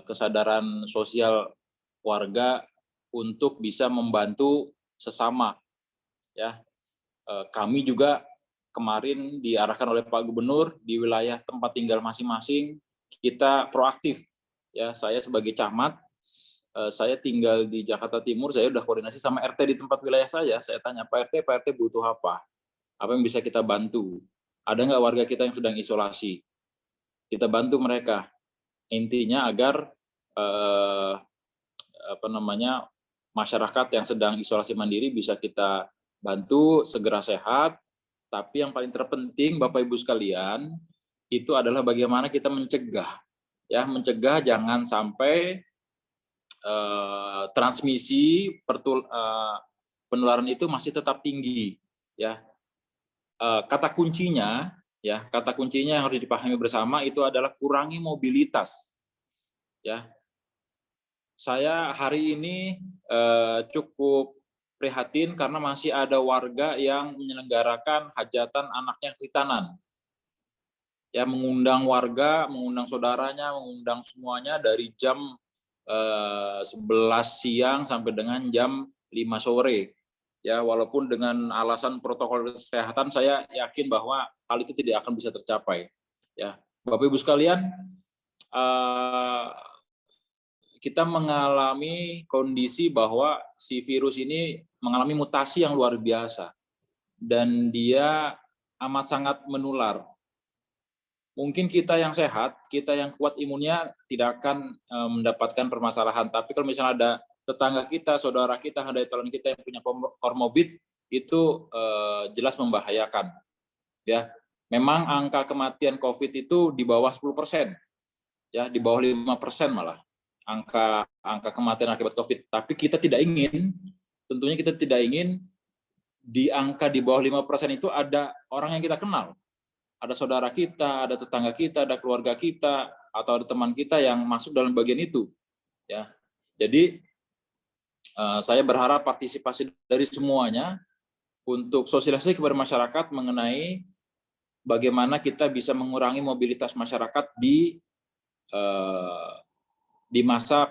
kesadaran sosial warga untuk bisa membantu sesama. Ya, kami juga kemarin diarahkan oleh Pak Gubernur di wilayah tempat tinggal masing-masing, kita proaktif. Ya, saya sebagai camat, saya tinggal di Jakarta Timur, saya sudah koordinasi sama RT di tempat wilayah saya tanya, Pak RT butuh apa? Apa yang bisa kita bantu? Ada nggak warga kita yang sedang isolasi? Kita bantu mereka. Intinya agar masyarakat yang sedang isolasi mandiri bisa kita bantu segera sehat. Tapi yang paling terpenting Bapak Ibu sekalian, itu adalah bagaimana kita mencegah. Ya, mencegah jangan sampai transmisi penularan itu masih tetap tinggi. Ya, kata kuncinya yang harus dipahami bersama itu adalah kurangi mobilitas. Ya, saya hari ini cukup prihatin karena masih ada warga yang menyelenggarakan hajatan anaknya khitanan. Ya, mengundang warga, mengundang saudaranya, mengundang semuanya dari jam 11 siang sampai dengan jam 5 sore. Ya, walaupun dengan alasan protokol kesehatan, saya yakin bahwa hal itu tidak akan bisa tercapai. Ya, Bapak Ibu sekalian, kita mengalami kondisi bahwa si virus ini mengalami mutasi yang luar biasa dan dia amat sangat menular. Mungkin kita yang sehat, kita yang kuat imunnya tidak akan mendapatkan permasalahan, tapi kalau misalnya ada tetangga kita, saudara kita, ada teman kita yang punya komorbid, itu jelas membahayakan. Ya, memang angka kematian COVID itu di bawah 10%, ya, di bawah 5% malah angka kematian akibat COVID. Tapi kita tidak ingin, tentunya kita tidak ingin di angka di bawah 5% itu ada orang yang kita kenal. Ada saudara kita, ada tetangga kita, ada keluarga kita, atau ada teman kita yang masuk dalam bagian itu. Ya, jadi saya berharap partisipasi dari semuanya untuk sosialisasi kepada masyarakat mengenai bagaimana kita bisa mengurangi mobilitas masyarakat di masa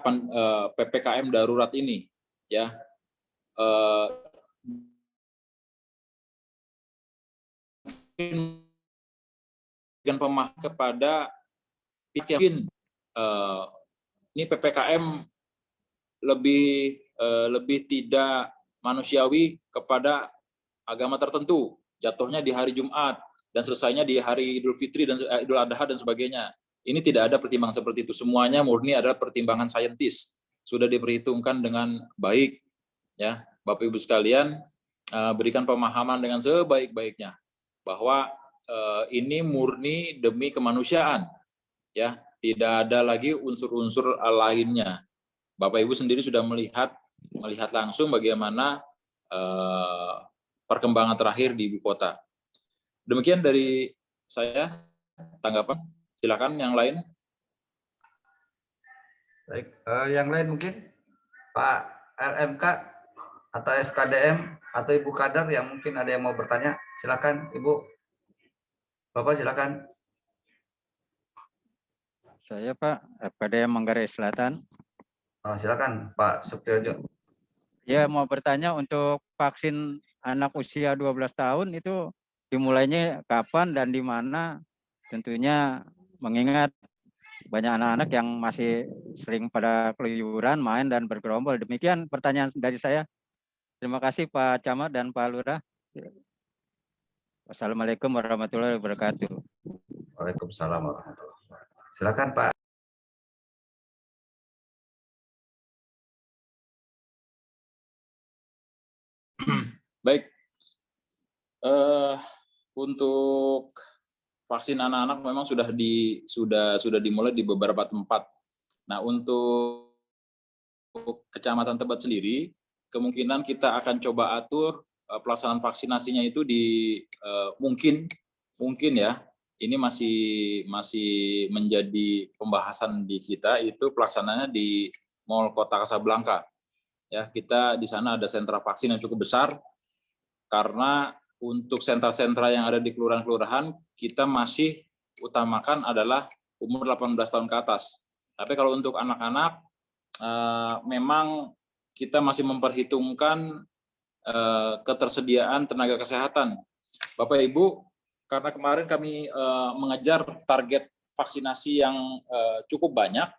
PPKM darurat ini, ya. Dengan pemahaman kepada pihak yang ini PPKM lebih tidak manusiawi kepada agama tertentu, jatuhnya di hari Jumat dan selesainya di hari Idul Fitri dan Idul Adha dan sebagainya. Ini tidak ada pertimbangan seperti itu. Semuanya murni adalah pertimbangan saintis. Sudah diperhitungkan dengan baik, ya. Bapak Ibu sekalian berikan pemahaman dengan sebaik-baiknya bahwa ini murni demi kemanusiaan, ya, tidak ada lagi unsur-unsur lainnya. Bapak Ibu sendiri sudah melihat langsung bagaimana perkembangan terakhir di ibu kota. Demikian dari saya, tanggapan. Silakan yang lain. Baik, yang lain mungkin Pak LMK atau FKDM atau Ibu Kadar yang mungkin ada yang mau bertanya. Silakan Ibu. Bapak silakan. Saya Pak, FKDM Manggarai Selatan. Silakan Pak Supriyojo. Ya, mau bertanya untuk vaksin anak usia 12 tahun itu dimulainya kapan dan di mana? Tentunya mengingat banyak anak-anak yang masih sering pada keluyuran, main dan bergerombol. Demikian pertanyaan dari saya. Terima kasih Pak Camat dan Pak Lurah. Wassalamualaikum warahmatullahi wabarakatuh. Waalaikumsalam warahmatullahi wabarakatuh. Silakan Pak. Baik, untuk vaksin anak-anak memang sudah dimulai di beberapa tempat. Nah, untuk Kecamatan Tebet sendiri, kemungkinan kita akan coba atur pelaksanaan vaksinasinya itu di mungkin ya, ini masih menjadi pembahasan di kita, itu pelaksanaannya di Mall Kota Kasablanka. Ya, kita di sana ada sentra vaksin yang cukup besar, karena untuk sentra-sentra yang ada di kelurahan-kelurahan, kita masih utamakan adalah umur 18 tahun ke atas. Tapi kalau untuk anak-anak, memang kita masih memperhitungkan ketersediaan tenaga kesehatan. Bapak Ibu, karena kemarin kami mengejar target vaksinasi yang cukup banyak,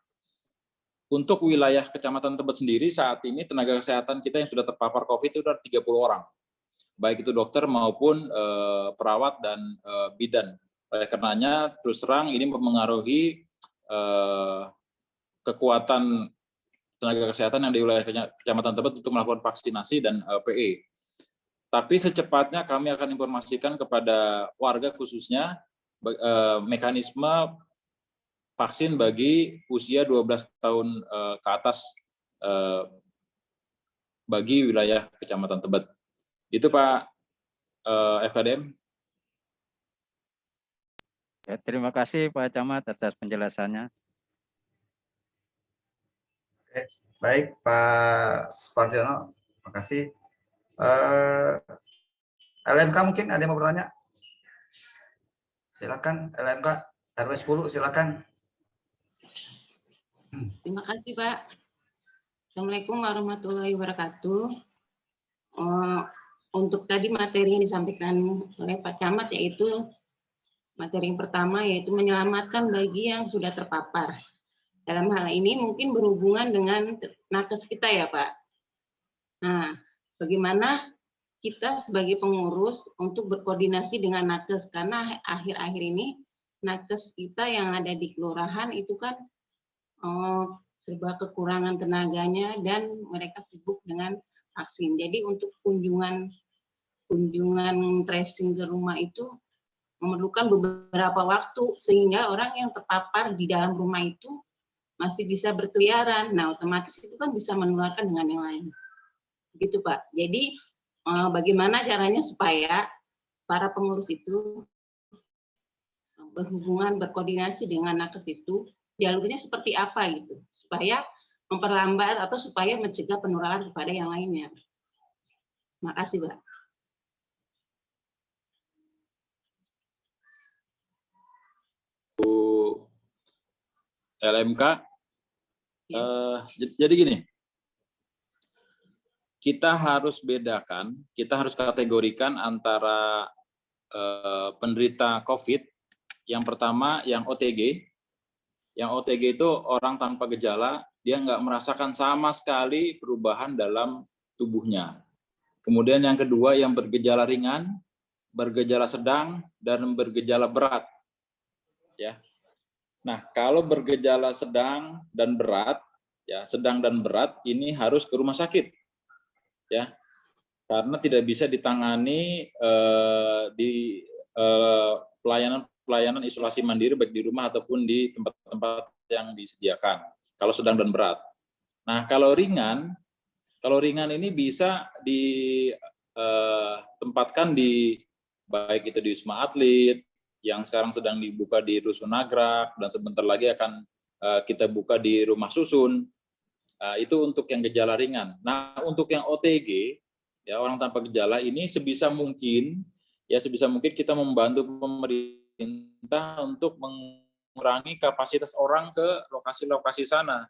untuk wilayah Kecamatan Tebet sendiri saat ini tenaga kesehatan kita yang sudah terpapar COVID itu ada 30 orang. Baik itu dokter maupun perawat dan bidan. Oleh karenanya terus terang ini mempengaruhi kekuatan tenaga kesehatan yang di wilayah Kecamatan Tebet untuk melakukan vaksinasi dan PE. Tapi secepatnya kami akan informasikan kepada warga khususnya mekanisme vaksin bagi usia 12 tahun ke atas bagi wilayah Kecamatan Tebet. Itu Pak FKDM. Ya, terima kasih Pak Camat atas penjelasannya. Baik Pak Suparjono, terima kasih. LMK mungkin ada yang mau bertanya? Silakan LMK RW 10 silakan. Terima kasih Pak. Assalamualaikum warahmatullahi wabarakatuh. Untuk tadi materi yang disampaikan oleh Pak Camat, yaitu materi yang pertama yaitu menyelamatkan bagi yang sudah terpapar. Dalam hal ini mungkin berhubungan dengan nakes kita ya Pak. Nah, bagaimana kita sebagai pengurus untuk berkoordinasi dengan nakes, karena akhir-akhir ini nakes kita yang ada di kelurahan itu kan serba kekurangan tenaganya dan mereka sibuk dengan vaksin. Jadi untuk kunjungan tracing ke rumah itu memerlukan beberapa waktu sehingga orang yang terpapar di dalam rumah itu masih bisa berkeliaran. Nah, otomatis itu kan bisa menularkan dengan yang lain. Begitu Pak. Jadi bagaimana caranya supaya para pengurus itu berhubungan, berkoordinasi dengan nakes itu, jalurnya seperti apa gitu, supaya memperlambat atau supaya mencegah penularan kepada yang lainnya. Makasih Pak. LMK, jadi gini, kita harus bedakan, kita harus kategorikan antara penderita COVID. Yang pertama yang OTG. Yang OTG itu orang tanpa gejala, dia nggak merasakan sama sekali perubahan dalam tubuhnya. Kemudian yang kedua yang bergejala ringan, bergejala sedang, dan bergejala berat. Ya. Nah, kalau bergejala sedang dan berat, ya sedang dan berat ini harus ke rumah sakit. Ya. karena tidak bisa ditangani di pelayanan isolasi mandiri baik di rumah ataupun di tempat-tempat yang disediakan kalau sedang dan berat. Nah, kalau ringan ini bisa ditempatkan di baik itu di Wisma Atlet yang sekarang sedang dibuka di Rusun Nagrak dan sebentar lagi akan kita buka di Rumah Susun. Itu untuk yang gejala ringan. Nah, untuk yang OTG ya, orang tanpa gejala ini sebisa mungkin kita membantu pemerintah untuk mengurangi kapasitas orang ke lokasi-lokasi sana.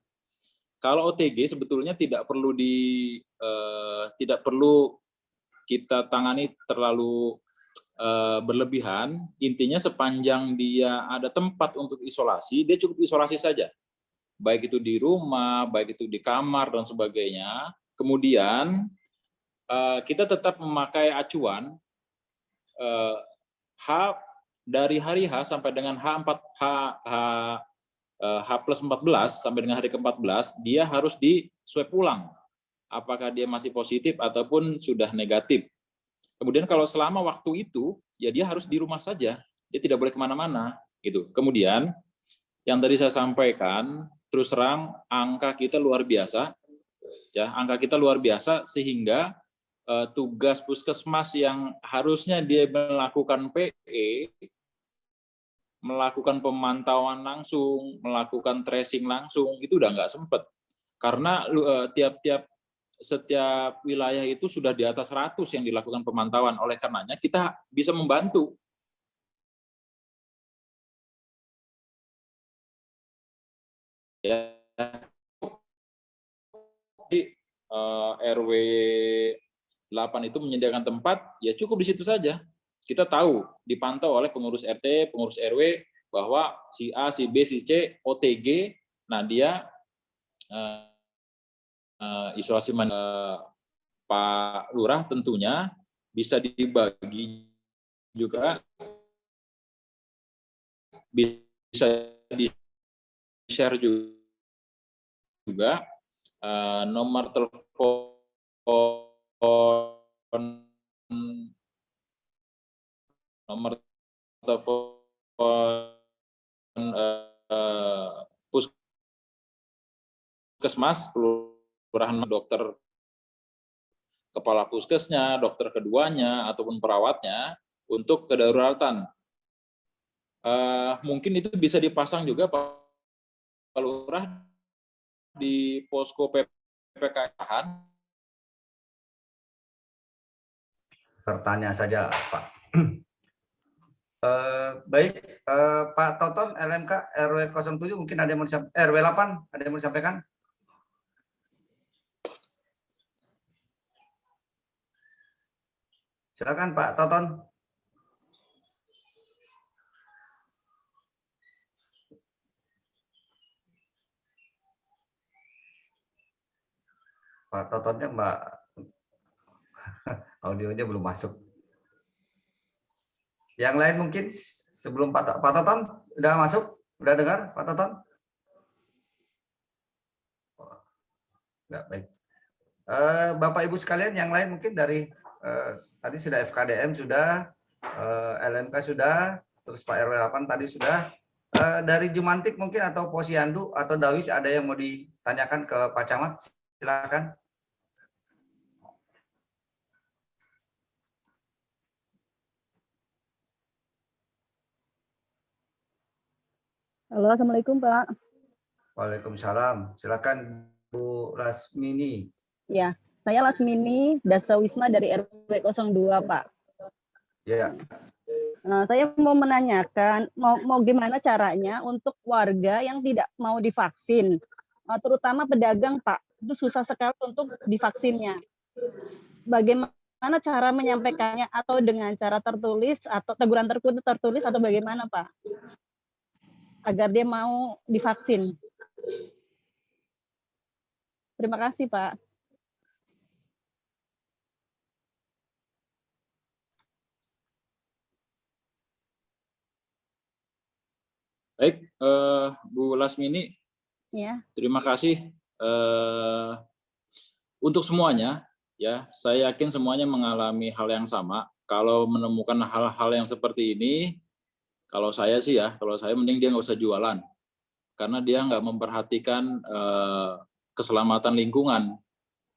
Kalau OTG sebetulnya tidak perlu kita tangani terlalu berlebihan. Intinya sepanjang dia ada tempat untuk isolasi, dia cukup isolasi saja. Baik itu di rumah, baik itu di kamar dan sebagainya. Kemudian kita tetap memakai acuan dari hari H sampai dengan H+14 sampai dengan hari ke-14, dia harus di swab ulang. Apakah dia masih positif ataupun sudah negatif. Kemudian kalau selama waktu itu, ya dia harus di rumah saja. Dia tidak boleh kemana-mana. Gitu. Kemudian, yang tadi saya sampaikan, terus terang angka kita luar biasa. Ya, angka kita luar biasa sehingga tugas puskesmas yang harusnya dia melakukan PE, melakukan pemantauan langsung, melakukan tracing langsung, itu udah nggak sempat. Karena setiap wilayah itu sudah di atas 100 yang dilakukan pemantauan. Oleh karenanya kita bisa membantu. Ya, RW 8 itu menyediakan tempat, ya cukup di situ saja. Kita tahu, dipantau oleh pengurus RT, pengurus RW, bahwa si A, si B, si C, OTG, nah dia isolasi Pak Lurah tentunya bisa dibagi juga, bisa di-share juga nomor telepon puskesmas, kelurahan, dokter kepala puskesnya, dokter keduanya, ataupun perawatnya untuk kedaruratan. Mungkin itu bisa dipasang juga Pak Lurah di posko PPKH. Bertanya saja, Pak. Baik, Pak Toton, LMK RW 07 mungkin ada yang mau disampaikan, RW 8 ada yang mau disampaikan? Silakan Pak Toton. Pak Totonnya Mbak, audionya belum masuk. Yang lain mungkin sebelum Pak Toton udah masuk, udah dengar Pak Toton? Enggak, baik. Bapak Ibu sekalian, yang lain mungkin dari tadi sudah FKDM sudah, LMK sudah, terus Pak RW 8 tadi sudah. Dari Jumantik mungkin atau Posyandu atau Dawis ada yang mau ditanyakan ke Pak Camat? Silakan. Halo, Assalamualaikum Pak. Waalaikumsalam. Silakan Bu Lasmini. Ya, saya Lasmini Dasawisma dari RW 02 Pak. Ya. Nah, saya mau menanyakan, mau gimana caranya untuk warga yang tidak mau divaksin, terutama pedagang Pak, itu susah sekali untuk divaksinnya. Bagaimana cara menyampaikannya, atau dengan cara tertulis atau teguran tertulis atau bagaimana Pak, agar dia mau divaksin? Terima kasih Pak. Baik, Bu Lasmini, Ya. terima kasih untuk semuanya. ya saya yakin semuanya mengalami hal yang sama. Kalau menemukan hal-hal yang seperti ini, kalau saya sih ya, kalau saya mending dia nggak usah jualan, karena dia nggak memperhatikan keselamatan lingkungan,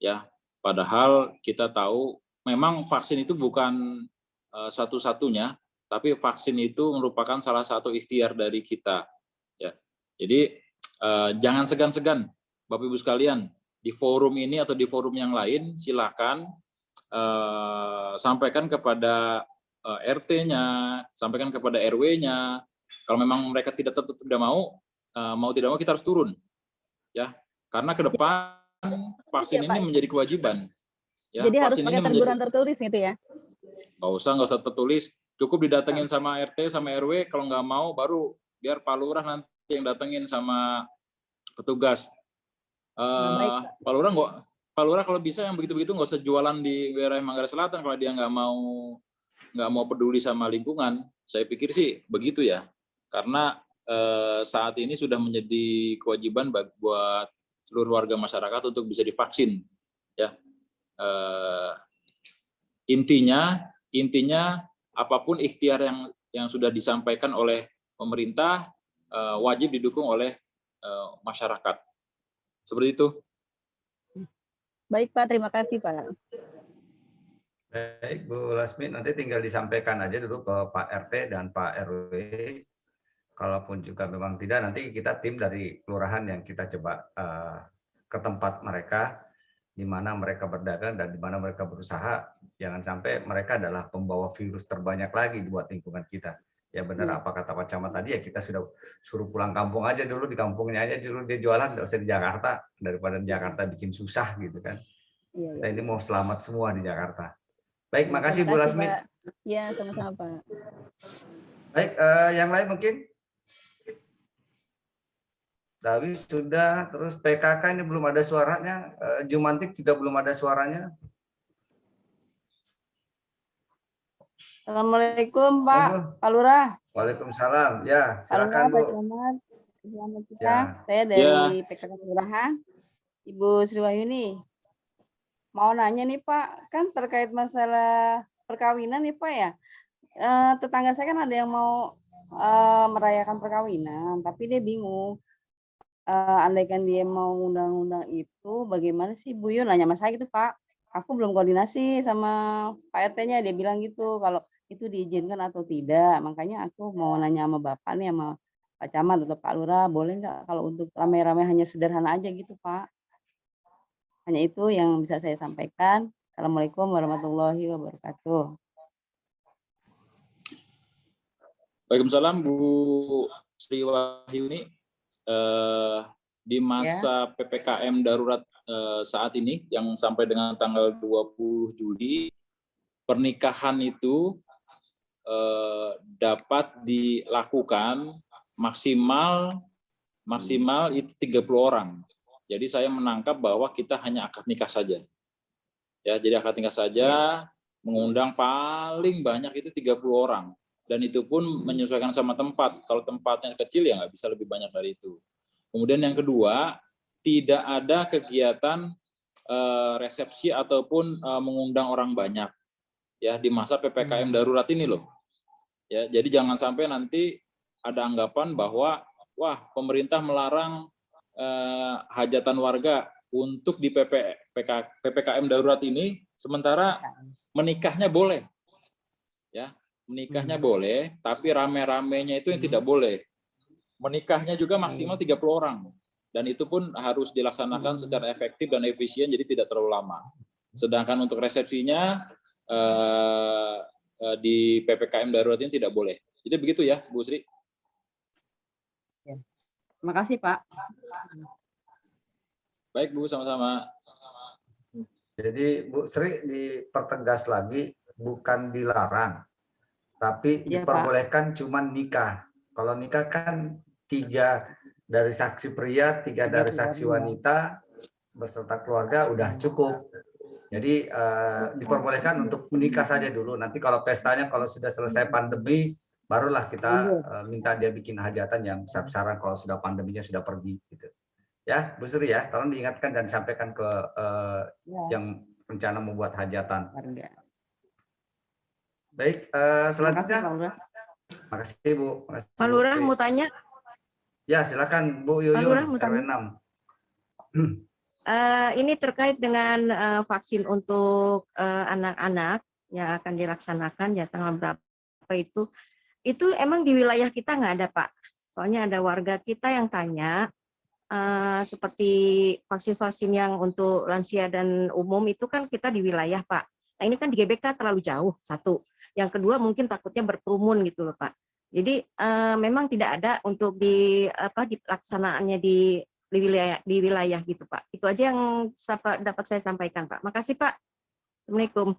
ya. Padahal kita tahu memang vaksin itu bukan satu-satunya, tapi vaksin itu merupakan salah satu ikhtiar dari kita, ya. Jadi jangan segan-segan, Bapak Ibu sekalian, di forum ini atau di forum yang lain silakan sampaikan kepada RT-nya, sampaikan kepada RW-nya. Kalau memang mereka tidak mau tidak mau kita harus turun, ya. Karena ke depan vaksin ini menjadi kewajiban. Ya, jadi harus vaksin pakai ini teguran tertulis gitu ya? Nggak usah tertulis, cukup didatengin sama RT sama RW. Kalau nggak mau baru biar Pak Lurah nanti yang datengin sama petugas. Pak Lurah kalau bisa yang begitu-begitu nggak usah jualan di wilayah Manggarai Selatan kalau dia nggak mau peduli sama lingkungan. Saya pikir sih begitu ya, karena saat ini sudah menjadi kewajiban buat seluruh warga masyarakat untuk bisa divaksin, ya. Intinya apapun ikhtiar yang sudah disampaikan oleh pemerintah wajib didukung oleh masyarakat. Seperti itu. Baik Pak, terima kasih Pak. Baik Bu Lasmi, nanti tinggal disampaikan aja dulu ke Pak RT dan Pak RW. Kalaupun juga memang tidak, nanti kita tim dari kelurahan yang kita coba ke tempat mereka, di mana mereka berdagang dan di mana mereka berusaha. Jangan sampai mereka adalah pembawa virus terbanyak lagi buat lingkungan kita. Ya benar apa kata Pak Camat tadi, ya kita sudah suruh pulang kampung aja dulu, di kampungnya aja dulu dia jualan, nggak usah di Jakarta, daripada di Jakarta bikin susah gitu kan. Kita ini mau selamat semua di Jakarta. Baik, makasih Bu Lasmi. Ya, sama-sama Pak. Baik, yang lain mungkin? Dawi sudah, terus PKK ini belum ada suaranya, Jumantik juga belum ada suaranya. Assalamualaikum Pak Lurah. Waalaikumsalam. Ya, silakan Bu. Pak Camat, selamat kita. Saya dari PKK Kelurahan, Ibu Sri Wahyuni. Mau nanya nih Pak, kan terkait masalah perkawinan nih Pak ya. Tetangga saya kan ada yang mau merayakan perkawinan, tapi dia bingung. Andaikan dia mau undang-undang itu, bagaimana sih Bu Yun? Nanya sama saya gitu Pak. Aku belum koordinasi sama Pak RT-nya, dia bilang gitu, kalau itu diizinkan atau tidak. Makanya aku mau nanya sama Bapak nih, sama Pak Camat atau Pak Lurah, boleh nggak kalau untuk rame-rame hanya sederhana aja gitu Pak. Hanya itu yang bisa saya sampaikan. Assalamualaikum warahmatullahi wabarakatuh. Waalaikumsalam Bu Sri Wahyuni. Di masa PPKM darurat saat ini yang sampai dengan tanggal 20 Juli, pernikahan itu dapat dilakukan maksimal itu 30 orang. Jadi saya menangkap bahwa kita hanya akad nikah saja. Ya, jadi akad nikah saja, mengundang paling banyak itu 30 orang. Dan itu pun menyesuaikan sama tempat. Kalau tempatnya kecil ya nggak bisa lebih banyak dari itu. Kemudian yang kedua, tidak ada kegiatan resepsi ataupun mengundang orang banyak ya di masa PPKM darurat ini loh. Ya, jadi jangan sampai nanti ada anggapan bahwa wah pemerintah melarang hajatan warga untuk di PPKM darurat ini, sementara menikahnya boleh. Ya, menikahnya boleh, tapi rame-ramenya itu yang tidak boleh. Menikahnya juga maksimal 30 orang. Dan itu pun harus dilaksanakan secara efektif dan efisien, jadi tidak terlalu lama. Sedangkan untuk resepsinya di PPKM darurat ini tidak boleh. Jadi begitu ya, Bu Sri. Terima kasih, Pak. Baik, Bu, sama-sama. Jadi Bu Sri dipertegas lagi, bukan dilarang, tapi diperbolehkan cuma nikah. Kalau nikah kan 3 dari saksi pria, 3 dari saksi wanita, beserta keluarga udah cukup. Jadi diperbolehkan untuk menikah saja dulu. Nanti kalau pestanya, kalau sudah selesai pandemi, barulah kita minta dia bikin hajatan yang besar-besaran kalau sudah pandeminya sudah pergi. Gitu. Ya, Bu Sri ya, tolong diingatkan dan sampaikan ke yang rencana membuat hajatan. Warga. Baik, selanjutnya. Makasih Bu. Makasih, Pak Lurah mau tanya? Ya, silakan Bu Pak Lurah Yuyun, mau tanya? RW 6. Ini terkait dengan vaksin untuk anak-anak yang akan dilaksanakan ya tanggal berapa itu emang di wilayah kita nggak ada Pak? Soalnya ada warga kita yang tanya seperti vaksin-vaksin yang untuk lansia dan umum itu kan kita di wilayah Pak. Nah ini kan di GBK terlalu jauh satu. Yang kedua mungkin takutnya berkerumun gitu loh Pak. Jadi memang tidak ada untuk dilaksanaannya di wilayah gitu Pak. Itu aja yang dapat saya sampaikan Pak. Makasih Pak. Assalamualaikum.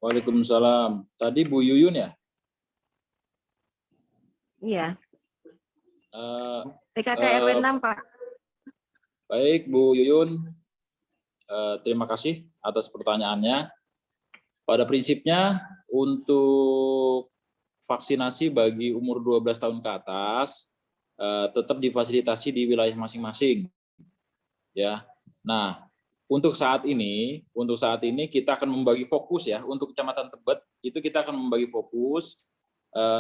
Waalaikumsalam. Tadi Bu Yuyun ya? Iya. PKK RW 6 Pak. Baik Bu Yuyun, terima kasih atas pertanyaannya. Pada prinsipnya untuk vaksinasi bagi umur 12 tahun ke atas tetap difasilitasi di wilayah masing-masing. Ya. Nah, untuk saat ini kita akan membagi fokus ya untuk Kecamatan Tebet itu kita akan membagi fokus.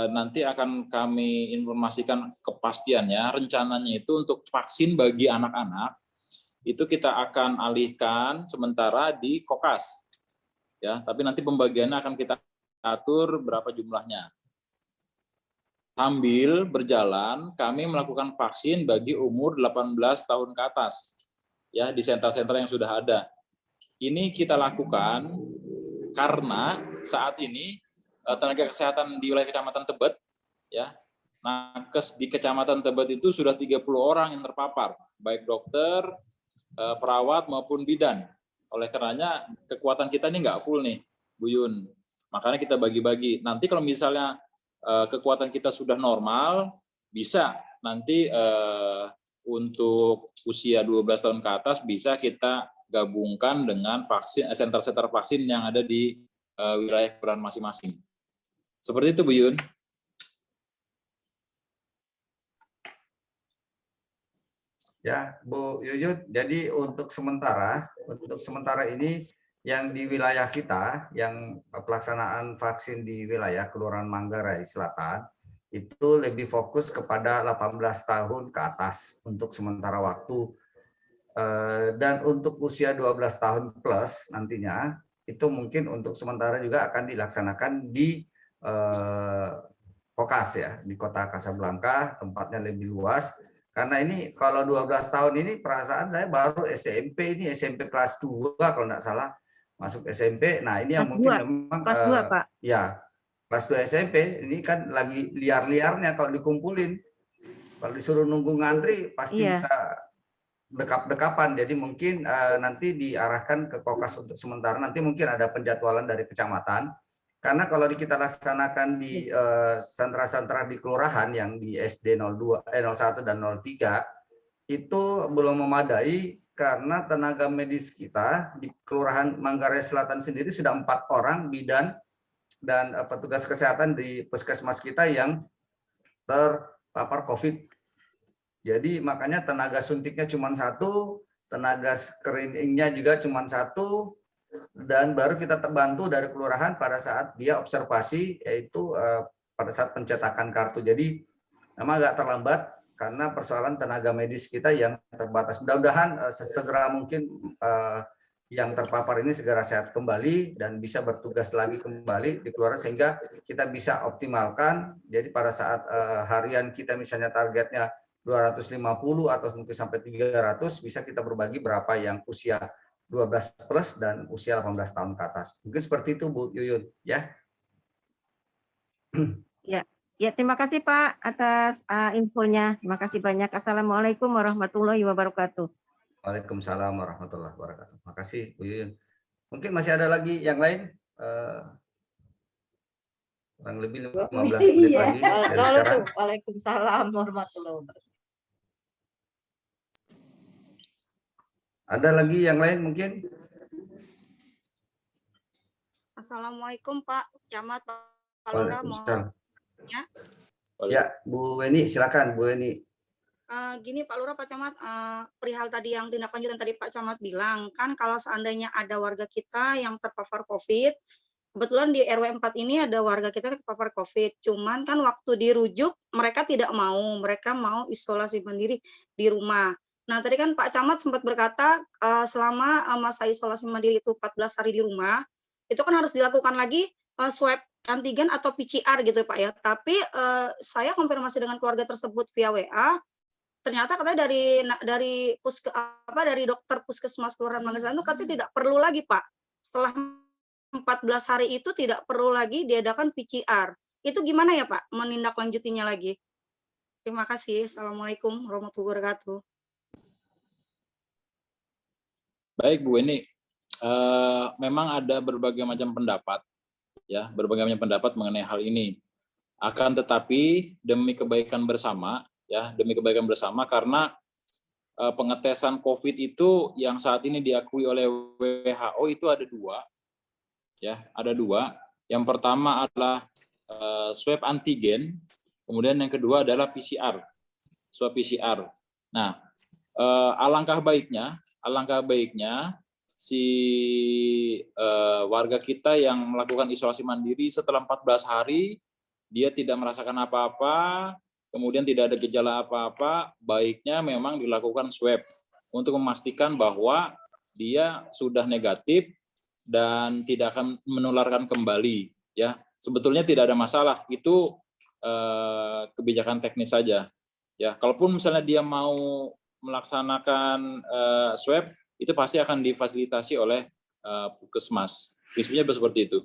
Nanti akan kami informasikan kepastiannya. Rencananya itu untuk vaksin bagi anak-anak itu kita akan alihkan sementara di Kokas, ya. Tapi nanti pembagiannya akan kita atur berapa jumlahnya. Sambil berjalan, kami melakukan vaksin bagi umur 18 tahun ke atas, ya di sentra-sentra yang sudah ada. Ini kita lakukan karena saat ini tenaga kesehatan di wilayah Kecamatan Tebet, ya, nakes di Kecamatan Tebet itu sudah 30 orang yang terpapar, baik dokter, perawat maupun bidan. Oleh karenanya kekuatan kita ini nggak full nih, Bu Yun. Makanya kita bagi-bagi. Nanti kalau misalnya kekuatan kita sudah normal, bisa nanti untuk usia 12 tahun ke atas bisa kita gabungkan dengan vaksin sentra-sentra vaksin yang ada di wilayah kelurahan masing-masing. Seperti itu Bu Yun. Ya, Bu Yuyun. Jadi untuk sementara ini yang di wilayah kita, yang pelaksanaan vaksin di wilayah Kelurahan Manggarai Selatan itu lebih fokus kepada 18 tahun ke atas untuk sementara waktu. Dan untuk usia 12 tahun plus nantinya itu mungkin untuk sementara juga akan dilaksanakan di Kokas ya, di Kota Kasablanka, tempatnya lebih luas. Karena ini kalau 12 tahun ini perasaan saya baru SMP, ini SMP kelas 2 kalau nggak salah, masuk SMP. Nah ini yang mungkin memang kelas 2 Pak. Ya, kelas 2 SMP ini kan lagi liar-liarnya kalau dikumpulin. Kalau disuruh nunggu ngantri pasti bisa dekap-dekapan. Jadi mungkin nanti diarahkan ke Kokas untuk sementara. Nanti mungkin ada penjadwalan dari kecamatan. Karena kalau kita laksanakan di sentra-sentra di kelurahan yang di SD 01 dan 03 itu belum memadai karena tenaga medis kita di Kelurahan Manggarai Selatan sendiri sudah 4 orang bidan dan petugas kesehatan di puskesmas kita yang terpapar COVID. Jadi makanya tenaga suntiknya cuma 1, tenaga screeningnya juga cuma 1, dan baru kita terbantu dari kelurahan pada saat dia observasi, yaitu pada saat pencetakan kartu. Jadi memang agak terlambat karena persoalan tenaga medis kita yang terbatas. Mudah-mudahan sesegera mungkin yang terpapar ini segera sehat kembali dan bisa bertugas lagi kembali di kelurahan sehingga kita bisa optimalkan. Jadi pada saat harian kita misalnya targetnya 250 atau mungkin sampai 300, bisa kita berbagi berapa yang usia 12 plus dan usia 18 tahun ke atas. Mungkin seperti itu Bu Yuyun, ya. Ya, terima kasih Pak atas infonya. Terima kasih banyak. Assalamualaikum warahmatullahi wabarakatuh. Waalaikumsalam warahmatullahi wabarakatuh. Terima kasih Bu Yuyun. Mungkin masih ada lagi yang lain? Kurang lebih 15 menit lagi dari sekarang. Waalaikumsalam warahmatullahi wabarakatuh. Ada lagi yang lain mungkin? Assalamualaikum Pak Camat, Pak Lurah mau Ya, Bu Weni, silakan Bu Weni. Gini Pak Lurah, Pak Camat, perihal tadi yang tindak lanjut yang tadi Pak Camat bilang, kan kalau seandainya ada warga kita yang terpapar COVID, kebetulan di RW 4 ini ada warga kita terpapar COVID, cuman kan waktu dirujuk mereka tidak mau, mereka mau isolasi mandiri di rumah. Nah tadi kan Pak Camat sempat berkata selama masa isolasi mandiri itu 14 hari di rumah, itu kan harus dilakukan lagi swab antigen atau PCR gitu Pak ya. Tapi saya konfirmasi dengan keluarga tersebut via WA, ternyata katanya dari dokter puskesmas Kelurahan Mangga Selatan itu katanya tidak perlu lagi Pak. Setelah 14 hari itu tidak perlu lagi diadakan PCR. Itu gimana ya Pak menindaklanjutinya lagi? Terima kasih. Assalamualaikum warahmatullahi wabarakatuh. Baik Bu Weni, memang ada berbagai macam pendapat, ya, berbagai macam pendapat mengenai hal ini. Akan tetapi demi kebaikan bersama, ya, demi kebaikan bersama, karena pengetesan COVID itu yang saat ini diakui oleh WHO itu ada dua, ya, ada dua. Yang pertama adalah swab antigen, kemudian yang kedua adalah PCR, swab PCR. Nah, alangkah baiknya si warga kita yang melakukan isolasi mandiri setelah 14 hari dia tidak merasakan apa-apa, kemudian tidak ada gejala apa-apa, baiknya memang dilakukan swab untuk memastikan bahwa dia sudah negatif dan tidak akan menularkan kembali, ya. Sebetulnya tidak ada masalah, itu kebijakan teknis saja, ya. Kalaupun misalnya dia mau melaksanakan swab, itu pasti akan difasilitasi oleh puskesmas. Prinsipnya seperti itu.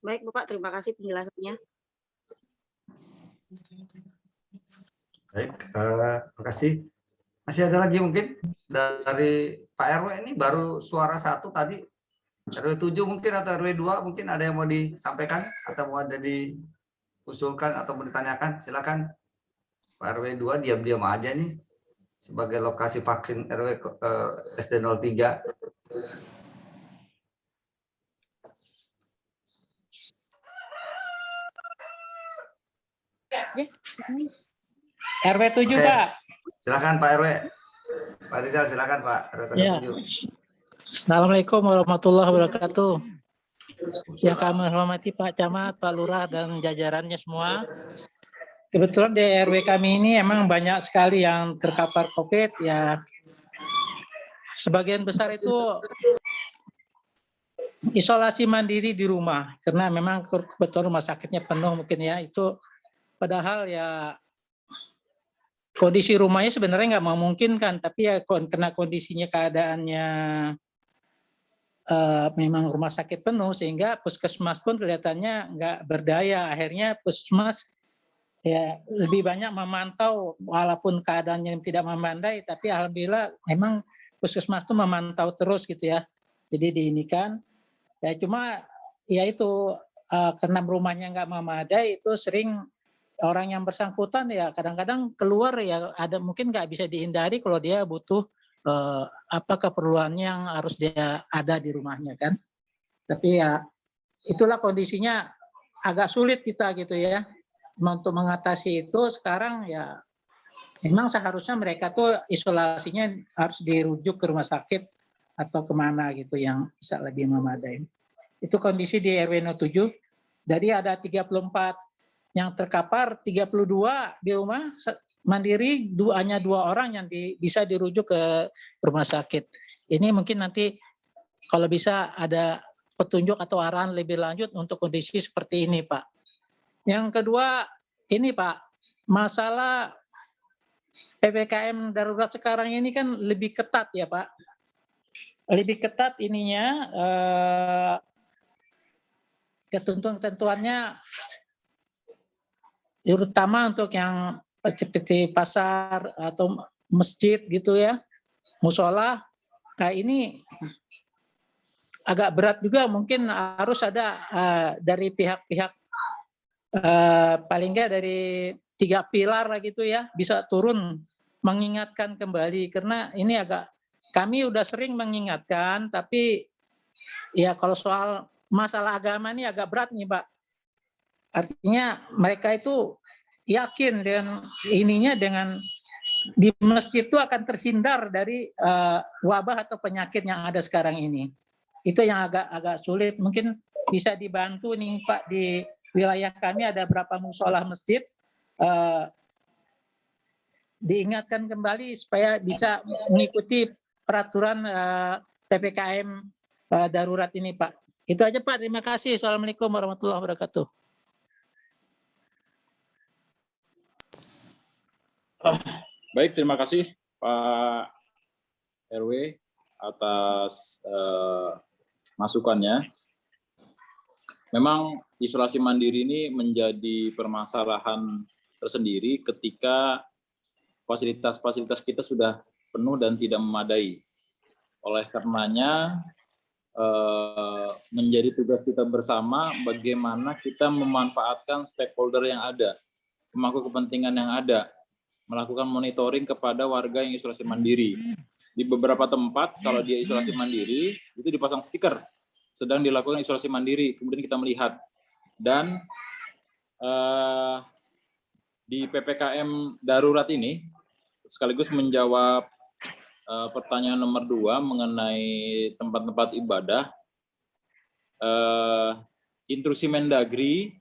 Baik Bapak, terima kasih penjelasannya. Baik, terima kasih. Masih ada lagi mungkin dari Pak RW, ini baru suara satu tadi. RW 7 mungkin atau RW 2 mungkin ada yang mau disampaikan atau mau ada diusulkan atau mau ditanyakan, silakan. Pak RW 2 diam-diam aja nih sebagai lokasi vaksin RW SD 03. RW 7 Oke. Pak. Silakan Pak RW. Pak Rizal silakan Pak RW 7. Ya. Assalamualaikum warahmatullahi wabarakatuh. Yang kami hormati Pak Camat, Pak Lurah dan jajarannya semua. Kebetulan di RW kami ini emang banyak sekali yang terpapar COVID, ya. Sebagian besar itu isolasi mandiri di rumah karena memang kebetulan rumah sakitnya penuh mungkin ya, itu padahal ya kondisi rumahnya sebenarnya nggak memungkinkan, tapi ya karena kondisinya keadaannya memang rumah sakit penuh sehingga puskesmas pun kelihatannya nggak berdaya. Akhirnya puskesmas ya lebih banyak memantau walaupun keadaannya tidak memandai, tapi alhamdulillah memang puskesmas itu memantau terus gitu ya. Jadi diinikan ya, cuma ya itu karena rumahnya nggak memadai, itu sering orang yang bersangkutan ya kadang-kadang keluar ya, ada mungkin nggak bisa dihindari kalau dia butuh apa keperluannya yang harus dia ada di rumahnya kan. Tapi ya itulah kondisinya agak sulit kita gitu ya untuk mengatasi itu. Sekarang ya memang seharusnya mereka tuh isolasinya harus dirujuk ke rumah sakit atau kemana gitu yang bisa lebih memadai. Itu kondisi di RW 07. Dari ada 34 yang terkapar, 32 di rumah mandiri, hanya 2 orang yang bisa dirujuk ke rumah sakit. Ini mungkin nanti kalau bisa ada petunjuk atau arahan lebih lanjut untuk kondisi seperti ini, Pak. Yang kedua, ini Pak, masalah PPKM darurat sekarang ini kan lebih ketat ya Pak. Lebih ketat ininya, ketentuan-ketentuannya, terutama untuk yang seperti pasar atau masjid gitu ya, musola. Nah ini agak berat juga, mungkin harus ada dari pihak-pihak paling nggak dari 3 pilar gitu ya, bisa turun mengingatkan kembali, karena ini agak, kami udah sering mengingatkan, tapi ya kalau soal masalah agama ini agak berat nih Pak. Artinya mereka itu yakin dengan ininya, dengan di masjid itu akan terhindar dari wabah atau penyakit yang ada sekarang ini. Itu yang agak sulit. Mungkin bisa dibantu nih Pak, di wilayah kami ada berapa musola masjid, diingatkan kembali supaya bisa mengikuti peraturan PPKM darurat ini Pak. Itu aja Pak, terima kasih. Assalamualaikum warahmatullahi wabarakatuh. Baik, terima kasih Pak RW atas masukannya. Memang isolasi mandiri ini menjadi permasalahan tersendiri ketika fasilitas-fasilitas kita sudah penuh dan tidak memadai. Oleh karenanya, menjadi tugas kita bersama bagaimana kita memanfaatkan stakeholder yang ada, pemangku kepentingan yang ada, melakukan monitoring kepada warga yang isolasi mandiri. Di beberapa tempat, kalau dia isolasi mandiri, itu dipasang stiker, sedang dilakukan isolasi mandiri, kemudian kita melihat. Dan di PPKM darurat ini, sekaligus menjawab pertanyaan nomor 2 mengenai tempat-tempat ibadah, instruksi Mendagri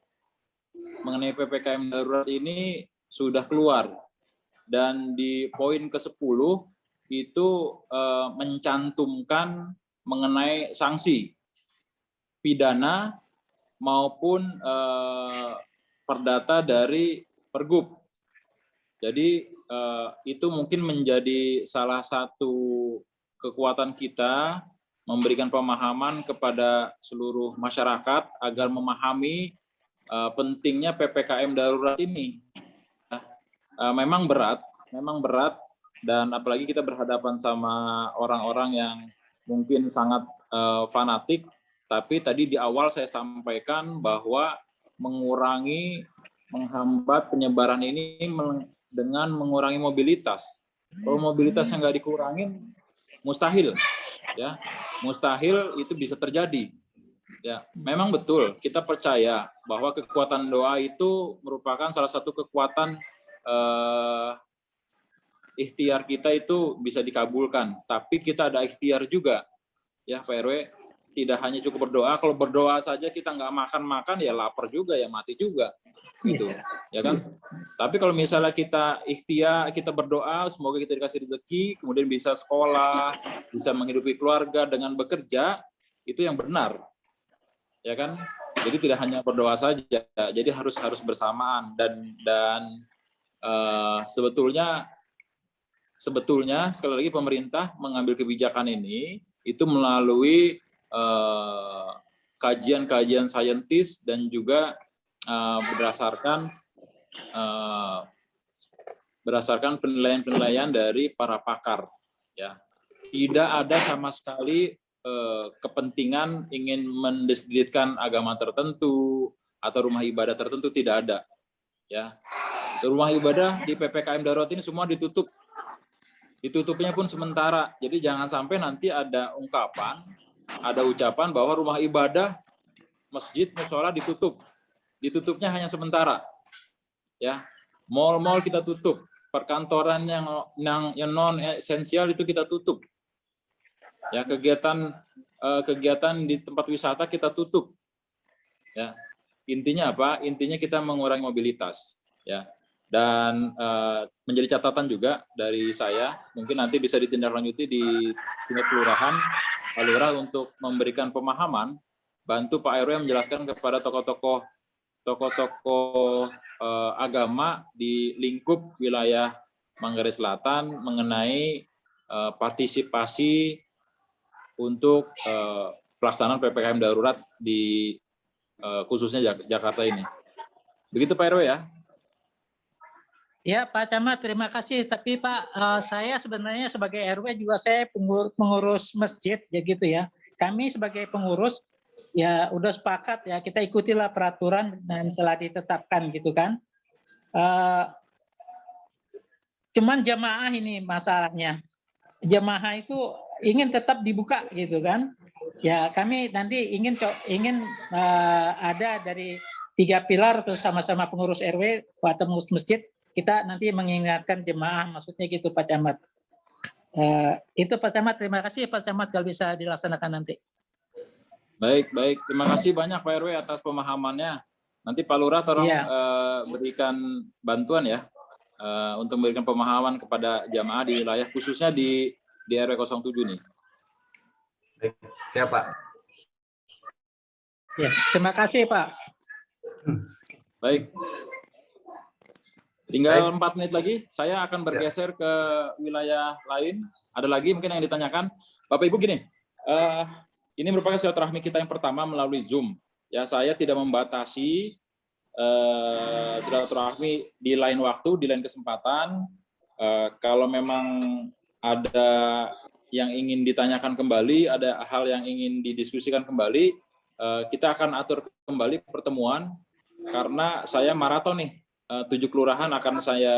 mengenai PPKM darurat ini sudah keluar. Dan di poin ke-10 itu mencantumkan mengenai sanksi pidana maupun perdata dari Pergub. Jadi itu mungkin menjadi salah satu kekuatan kita memberikan pemahaman kepada seluruh masyarakat agar memahami pentingnya PPKM darurat ini. Memang berat, dan apalagi kita berhadapan sama orang-orang yang mungkin sangat fanatik, tapi tadi di awal saya sampaikan bahwa menghambat penyebaran ini dengan mengurangi mobilitas. Kalau mobilitasnya nggak dikurangin, mustahil, ya, mustahil itu bisa terjadi. Ya, memang betul kita percaya bahwa kekuatan doa itu merupakan salah satu kekuatan ikhtiar kita itu bisa dikabulkan, tapi kita ada ikhtiar juga, ya Pak RW. Tidak hanya cukup berdoa, kalau berdoa saja kita nggak makan ya lapar juga, ya mati juga, gitu, ya kan? Tapi kalau misalnya kita ikhtiar, kita berdoa, semoga kita dikasih rezeki, kemudian bisa sekolah, bisa menghidupi keluarga dengan bekerja, itu yang benar, ya kan? Jadi tidak hanya berdoa saja, jadi harus bersamaan dan sebetulnya sekali lagi pemerintah mengambil kebijakan ini itu melalui kajian-kajian saintis dan juga berdasarkan penilaian-penilaian dari para pakar. Ya, tidak ada sama sekali kepentingan ingin mendiskreditkan agama tertentu atau rumah ibadah tertentu, tidak ada. Ya, rumah ibadah di PPKM darurat ini semua ditutup. Ditutupnya pun sementara. Jadi jangan sampai nanti ada ucapan bahwa rumah ibadah, masjid, mushola ditutup. Ditutupnya hanya sementara. Ya, mal-mal kita tutup, perkantoran yang non esensial itu kita tutup. Ya, kegiatan di tempat wisata kita tutup. Ya, intinya apa? Intinya kita mengurangi mobilitas. Ya. Dan menjadi catatan juga dari saya, mungkin nanti bisa ditindaklanjuti di tingkat kelurahan, Pak Lurah, untuk memberikan pemahaman, bantu Pak RW menjelaskan kepada tokoh-tokoh agama di lingkup wilayah Manggarai Selatan mengenai partisipasi untuk pelaksanaan PPKM darurat di khususnya Jakarta ini. Begitu Pak RW ya. Ya Pak Camat, terima kasih. Tapi Pak, saya sebenarnya sebagai RW juga saya pengurus masjid, ya gitu ya. Kami sebagai pengurus ya udah sepakat ya, kita ikutilah peraturan yang telah ditetapkan gitu kan. Cuman jamaah ini masalahnya. Jamaah itu ingin tetap dibuka gitu kan. Ya kami nanti ingin ada dari 3 pilar bersama-sama pengurus RW atau pengurus masjid, kita nanti mengingatkan jemaah, maksudnya gitu Pak Camat. Itu Pak Camat, terima kasih Pak Camat kalau bisa dilaksanakan nanti. Baik, terima kasih banyak Pak RW atas pemahamannya. Nanti Pak Lurah tolong berikan bantuan ya untuk memberikan pemahaman kepada jamaah di wilayah khususnya di RW 07 nih. Baik, siapa? Ya, terima kasih Pak. Baik. Tinggal 4 menit lagi, saya akan bergeser ke wilayah lain. Ada lagi mungkin yang ditanyakan. Bapak Ibu gini, ini merupakan silaturahmi kita yang pertama melalui Zoom. Ya, saya tidak membatasi silaturahmi di lain waktu, di lain kesempatan. Kalau memang ada yang ingin ditanyakan kembali, ada hal yang ingin didiskusikan kembali, kita akan atur kembali pertemuan karena saya maraton nih. 7 kelurahan akan saya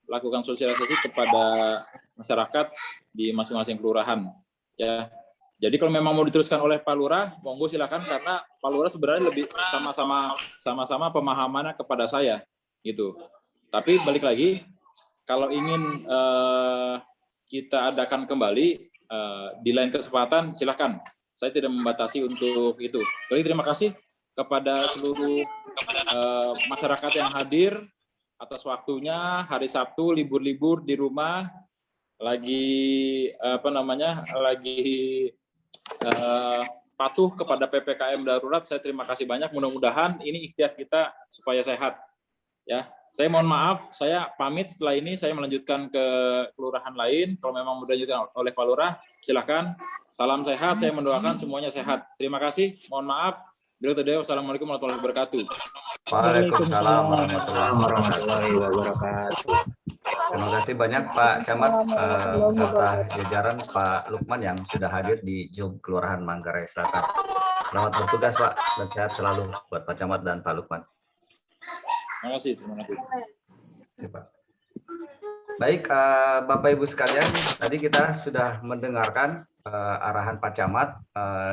lakukan sosialisasi kepada masyarakat di masing-masing kelurahan. Ya, jadi kalau memang mau diteruskan oleh Pak Lurah, monggo silakan karena Pak Lurah sebenarnya lebih sama-sama pemahamannya kepada saya, gitu. Tapi balik lagi, kalau ingin kita adakan kembali di lain kesempatan, silakan. Saya tidak membatasi untuk itu. Jadi terima kasih kepada seluruh masyarakat yang hadir atas waktunya. Hari Sabtu libur-libur di rumah, lagi patuh kepada PPKM darurat. Saya terima kasih banyak. Mudah-mudahan ini ikhtiar kita supaya sehat. Ya, saya mohon maaf. Saya pamit. Setelah ini saya melanjutkan ke kelurahan lain. Kalau memang mau dilanjutkan oleh Pak Lurah, silakan. Salam sehat. Saya mendoakan semuanya sehat. Terima kasih. Mohon maaf. Wassalamualaikum warahmatullahi wabarakatuh. Waalaikumsalam warahmatullahi wabarakatuh. Terima kasih banyak Pak Camat beserta jajaran Pak Lukman yang sudah hadir di Zoom Kelurahan Manggarai Selatan. Selamat bertugas Pak dan sehat selalu buat Pak Camat dan Pak Lukman. Terima kasih. Pak. Baik, Bapak Ibu sekalian, tadi kita sudah mendengarkan arahan Pak Camat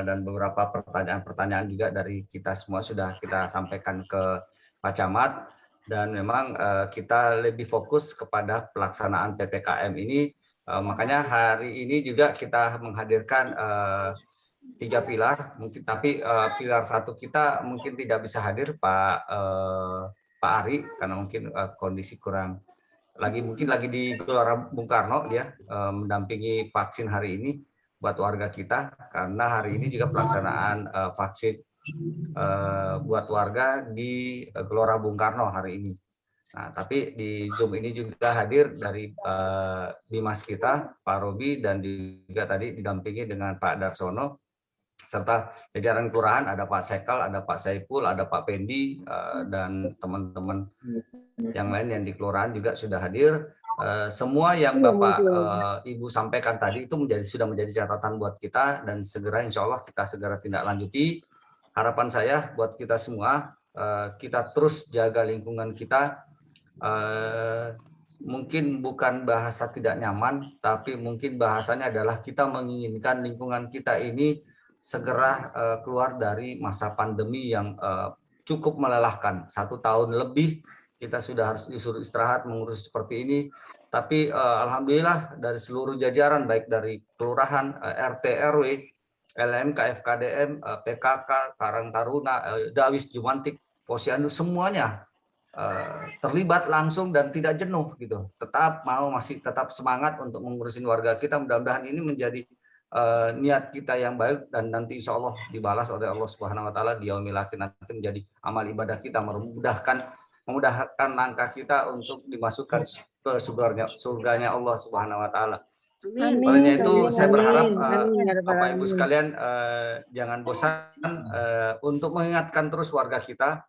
dan beberapa pertanyaan-pertanyaan juga dari kita semua sudah kita sampaikan ke Pak Camat, dan memang kita lebih fokus kepada pelaksanaan PPKM ini. Makanya hari ini juga kita menghadirkan 3 pilar, mungkin tapi pilar 1 kita mungkin tidak bisa hadir Pak Ari karena mungkin kondisi kurang mungkin lagi di Gelora Bung Karno dia mendampingi vaksin hari ini buat warga kita, karena hari ini juga pelaksanaan vaksin buat warga di Gelora Bung Karno hari ini. Nah, tapi di Zoom ini juga hadir dari Dimas kita, Pak Robi, dan juga tadi didampingi dengan Pak Darsono, serta jajaran kelurahan, ada Pak Sekal, ada Pak Saiful, ada Pak Pendi, dan teman-teman yang lain yang di kelurahan juga sudah hadir. Semua yang Bapak Ibu sampaikan tadi itu sudah menjadi catatan buat kita, dan segera insya Allah kita segera tindak lanjuti. Harapan saya buat kita semua, kita terus jaga lingkungan kita. Mungkin bukan bahasa tidak nyaman, tapi mungkin bahasanya adalah kita menginginkan lingkungan kita ini segera keluar dari masa pandemi yang cukup melelahkan. 1 tahun lebih kita sudah harus disuruh istirahat mengurus seperti ini, tapi alhamdulillah dari seluruh jajaran, baik dari kelurahan, RT, RW, LMK, FKDM, PKK, Karang Taruna, Dawis, Jumantik, Posyandu, semuanya terlibat langsung dan tidak jenuh gitu. Masih tetap semangat untuk mengurusin warga kita. Mudah-mudahan ini menjadi niat kita yang baik, dan nanti insya Allah dibalas oleh Allah Subhanahu Wa Taala di yaumil akhir, nanti menjadi amal ibadah kita, memudahkan langkah kita untuk dimasukkan ke surganya Allah Subhanahu Wa Taala. Olehnya itu saya berharap Bapak Ibu sekalian jangan bosan untuk mengingatkan terus warga kita.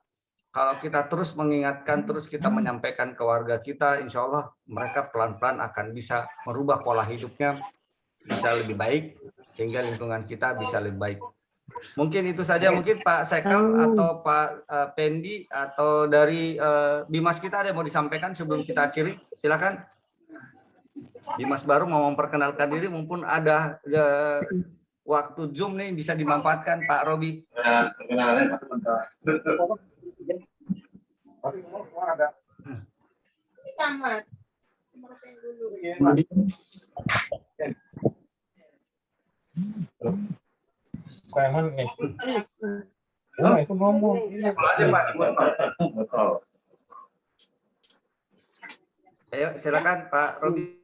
Kalau kita terus mengingatkan, terus kita menyampaikan ke warga kita, insya Allah mereka pelan-pelan akan bisa merubah pola hidupnya, bisa lebih baik, sehingga lingkungan kita bisa lebih baik. Mungkin itu saja. Mungkin Pak Sekal atau Pak Pendi atau dari Bimas kita ada yang mau disampaikan sebelum kita akhiri, silakan. Bimas baru mau memperkenalkan diri, mumpun ada waktu Zoom nih bisa dimanfaatkan Pak Robi. Camat. Itu ngomong. Ayo silakan Pak Robi.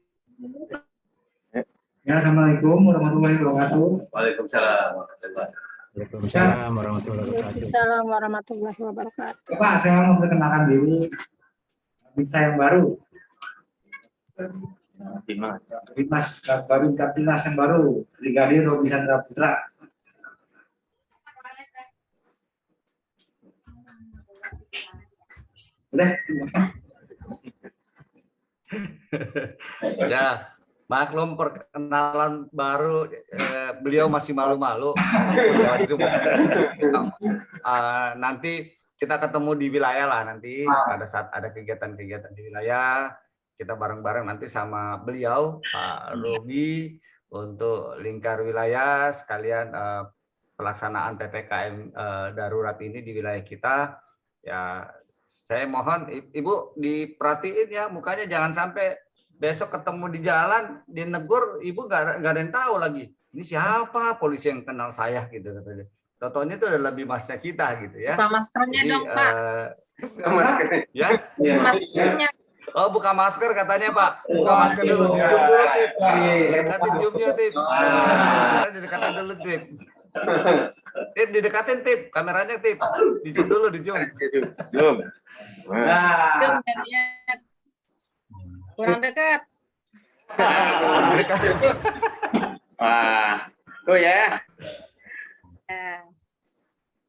Ya, assalamualaikum warahmatullahi wabarakatuh. Waalaikumsalam. Waalaikumsalam warahmatullahi wabarakatuh. Waalaikumsalam warahmatullahi wabarakatuh. Pak, saya mau perkenalkan diri. Bisa yang baru. Timnas baru, Timnas yang baru. Brigadir Robi Chandra Putra. Udah. Ya, maklum perkenalan baru, beliau masih malu-malu. Masih lewat Zoom. Nanti kita ketemu di wilayah lah nanti pada saat ada kegiatan-kegiatan di wilayah, kita bareng-bareng nanti sama beliau Pak Robi untuk lingkar wilayah sekalian pelaksanaan PPKM darurat ini di wilayah kita. Ya, saya mohon Ibu diperhatiin ya, mukanya jangan sampai besok ketemu di jalan dinegur, Ibu nggak ada yang tahu lagi ini siapa polisi yang kenal saya gitu katanya. Totonya itu adalah bimasnya kita gitu ya. Buka maskernya. Jadi, dong Pak. Maskernya. Ya. Maskernya. Oh, buka masker katanya Pak. Buka masker dulu, dicium dulu Tip. Dekatin ciumnya Tip. Didekatin dulu Tip. Tip didekatin Tip, kameranya Tip. Dicium dulu, dicium. Cium. Nah. Kurang dekat. Wah, tuh ya.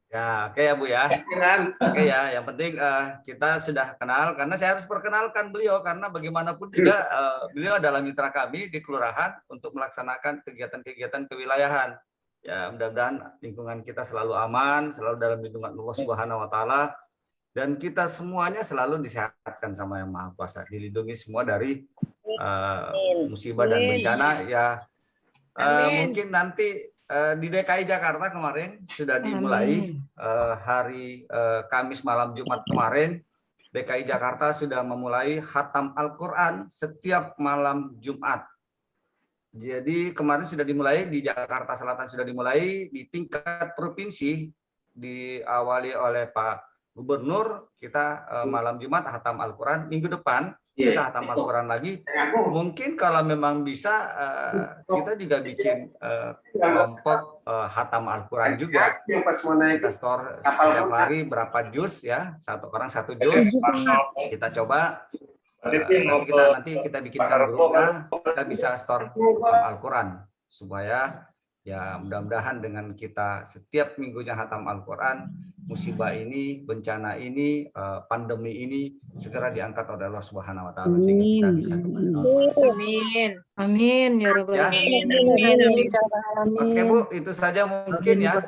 Ya, oke ya Bu ya. Oke ya, yang penting kita sudah kenal karena saya harus perkenalkan beliau karena bagaimanapun juga beliau adalah mitra kami di kelurahan untuk melaksanakan kegiatan-kegiatan kewilayahan. Ya, mudah-mudahan lingkungan kita selalu aman, selalu dalam lindungan Allah Subhanahu wa taala dan kita semuanya selalu disehatkan sama Yang Maha Kuasa, dilindungi semua dari musibah dan bencana ya. Mungkin nanti di DKI Jakarta kemarin sudah dimulai hari Kamis malam Jumat kemarin DKI Jakarta sudah memulai khatam Al-Quran setiap malam Jumat. Jadi kemarin sudah dimulai di Jakarta Selatan, sudah dimulai di tingkat provinsi diawali oleh Pak Gubernur. Kita malam Jumat khatam Al-Quran, minggu depan kita khatam Al-Quran lagi. Mungkin kalau memang bisa kita juga bikin kelompok khatam Al-Quran juga. Kita store setiap hari berapa juz ya, satu orang satu juz. Kita coba nanti kita bikin grupnya, kita bisa store Al-Quran supaya ya mudah-mudahan dengan kita setiap minggunya khatam Al-Quran, musibah ini, bencana ini, pandemi ini segera diangkat oleh Allah Subhanahu wa taala sehingga kita bisa kembali. Amin. Amin ya rabbal alamin. Oke Bu, itu saja mungkin ya.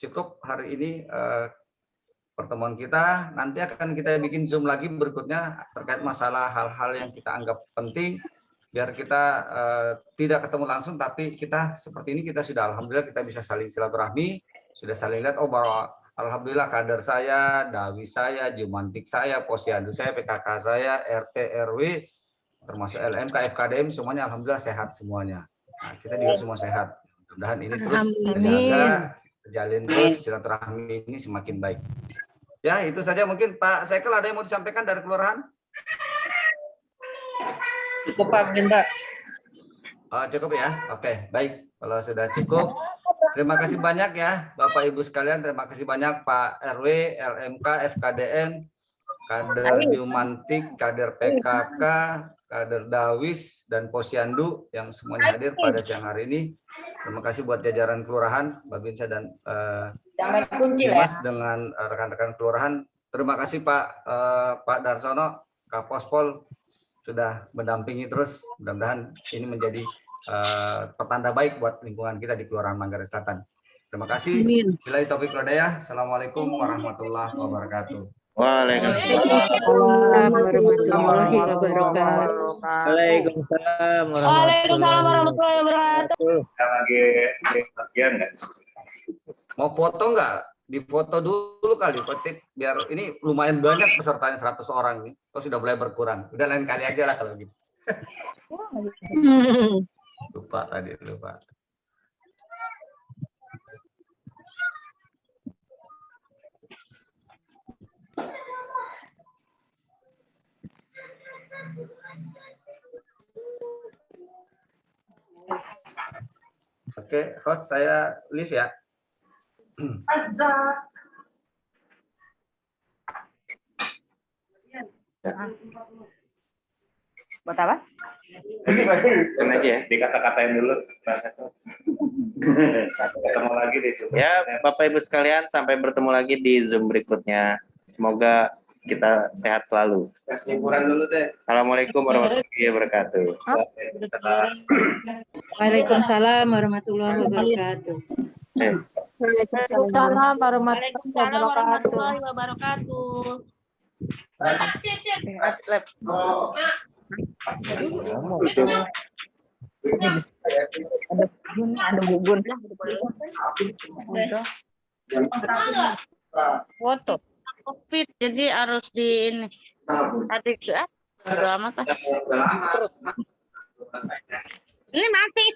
Cukup hari ini pertemuan kita. Nanti akan kita bikin Zoom lagi berikutnya terkait masalah hal-hal yang kita anggap penting biar kita tidak ketemu langsung, tapi kita seperti ini kita sudah alhamdulillah kita bisa saling silaturahmi, sudah saling lihat bahwa alhamdulillah kader saya, dawi saya, jumantik saya, posyandu saya, PKK saya, RT RW termasuk LMK FKDM semuanya alhamdulillah sehat semuanya. Nah, kita juga semua sehat. Mudah-mudahan ini terus terjaga, terjalin terus silaturahmi ini semakin baik. Ya, itu saja mungkin Pak Sekel ada yang mau disampaikan dari kelurahan? Cukup Pak, Mbak. Oh, cukup ya. Oke, baik. Kalau sudah cukup, terima kasih banyak ya Bapak Ibu sekalian. Terima kasih banyak Pak RW, LMK, FKDN, kader Jumantik, kader PKK, kader Dawis dan Posyandu yang semuanya hadir pada siang hari ini. Terima kasih buat jajaran kelurahan, Babinsa dan Dimas dengan rekan-rekan kelurahan. Terima kasih Pak Darsono, Kapospol sudah mendampingi terus. Mudah-mudahan ini menjadi pertanda baik buat lingkungan kita di Kelurahan Manggarai Selatan. Terima kasih. Billahi taufiq wal hidayah. Assalamualaikum warahmatullahi wabarakatuh. Waalaikumsalam warahmatullahi wabarakatuh. Waalaikumsalam warahmatullahi wabarakatuh. Lagi bagian nggak? Mau foto nggak? difoto dulu kali Petip, biar ini lumayan banyak pesertanya 100 orang nih. Oh sudah mulai berkurang. Udah lain kali aja lah kalau gitu. Lupa tadi, lupa. Oke, host saya leave ya. Buat apa? Ini aja ya, dikata-katain dulu bahasa itu. Ketemu lagi di Zoom. Ya, Bapak Ibu sekalian, sampai bertemu lagi di Zoom berikutnya. Semoga kita sehat selalu. Kasih liburan dulu deh. Assalamualaikum warahmatullahi wabarakatuh. Waalaikumsalam warahmatullahi wabarakatuh. Waalaikumsalam warahmatullahi wabarakatuh. Ada bubun. Foto. COVID, jadi harus di ini. Adik udah amat. Ini masih.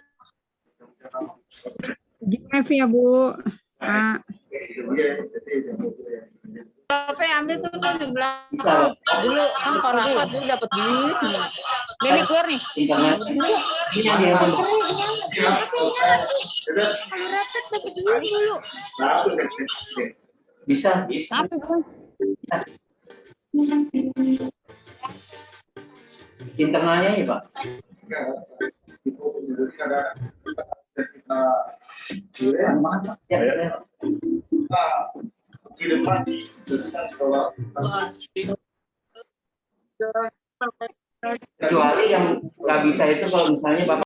GF ya Bu. Pak. Apa ambil tuh di sebelah dulu kan korakot dulu dapat duit. Ini keluar nih. Dulu. Bisa. Internalnya ya Pak. Kecuali yang nggak bisa itu kalau misalnya Bapak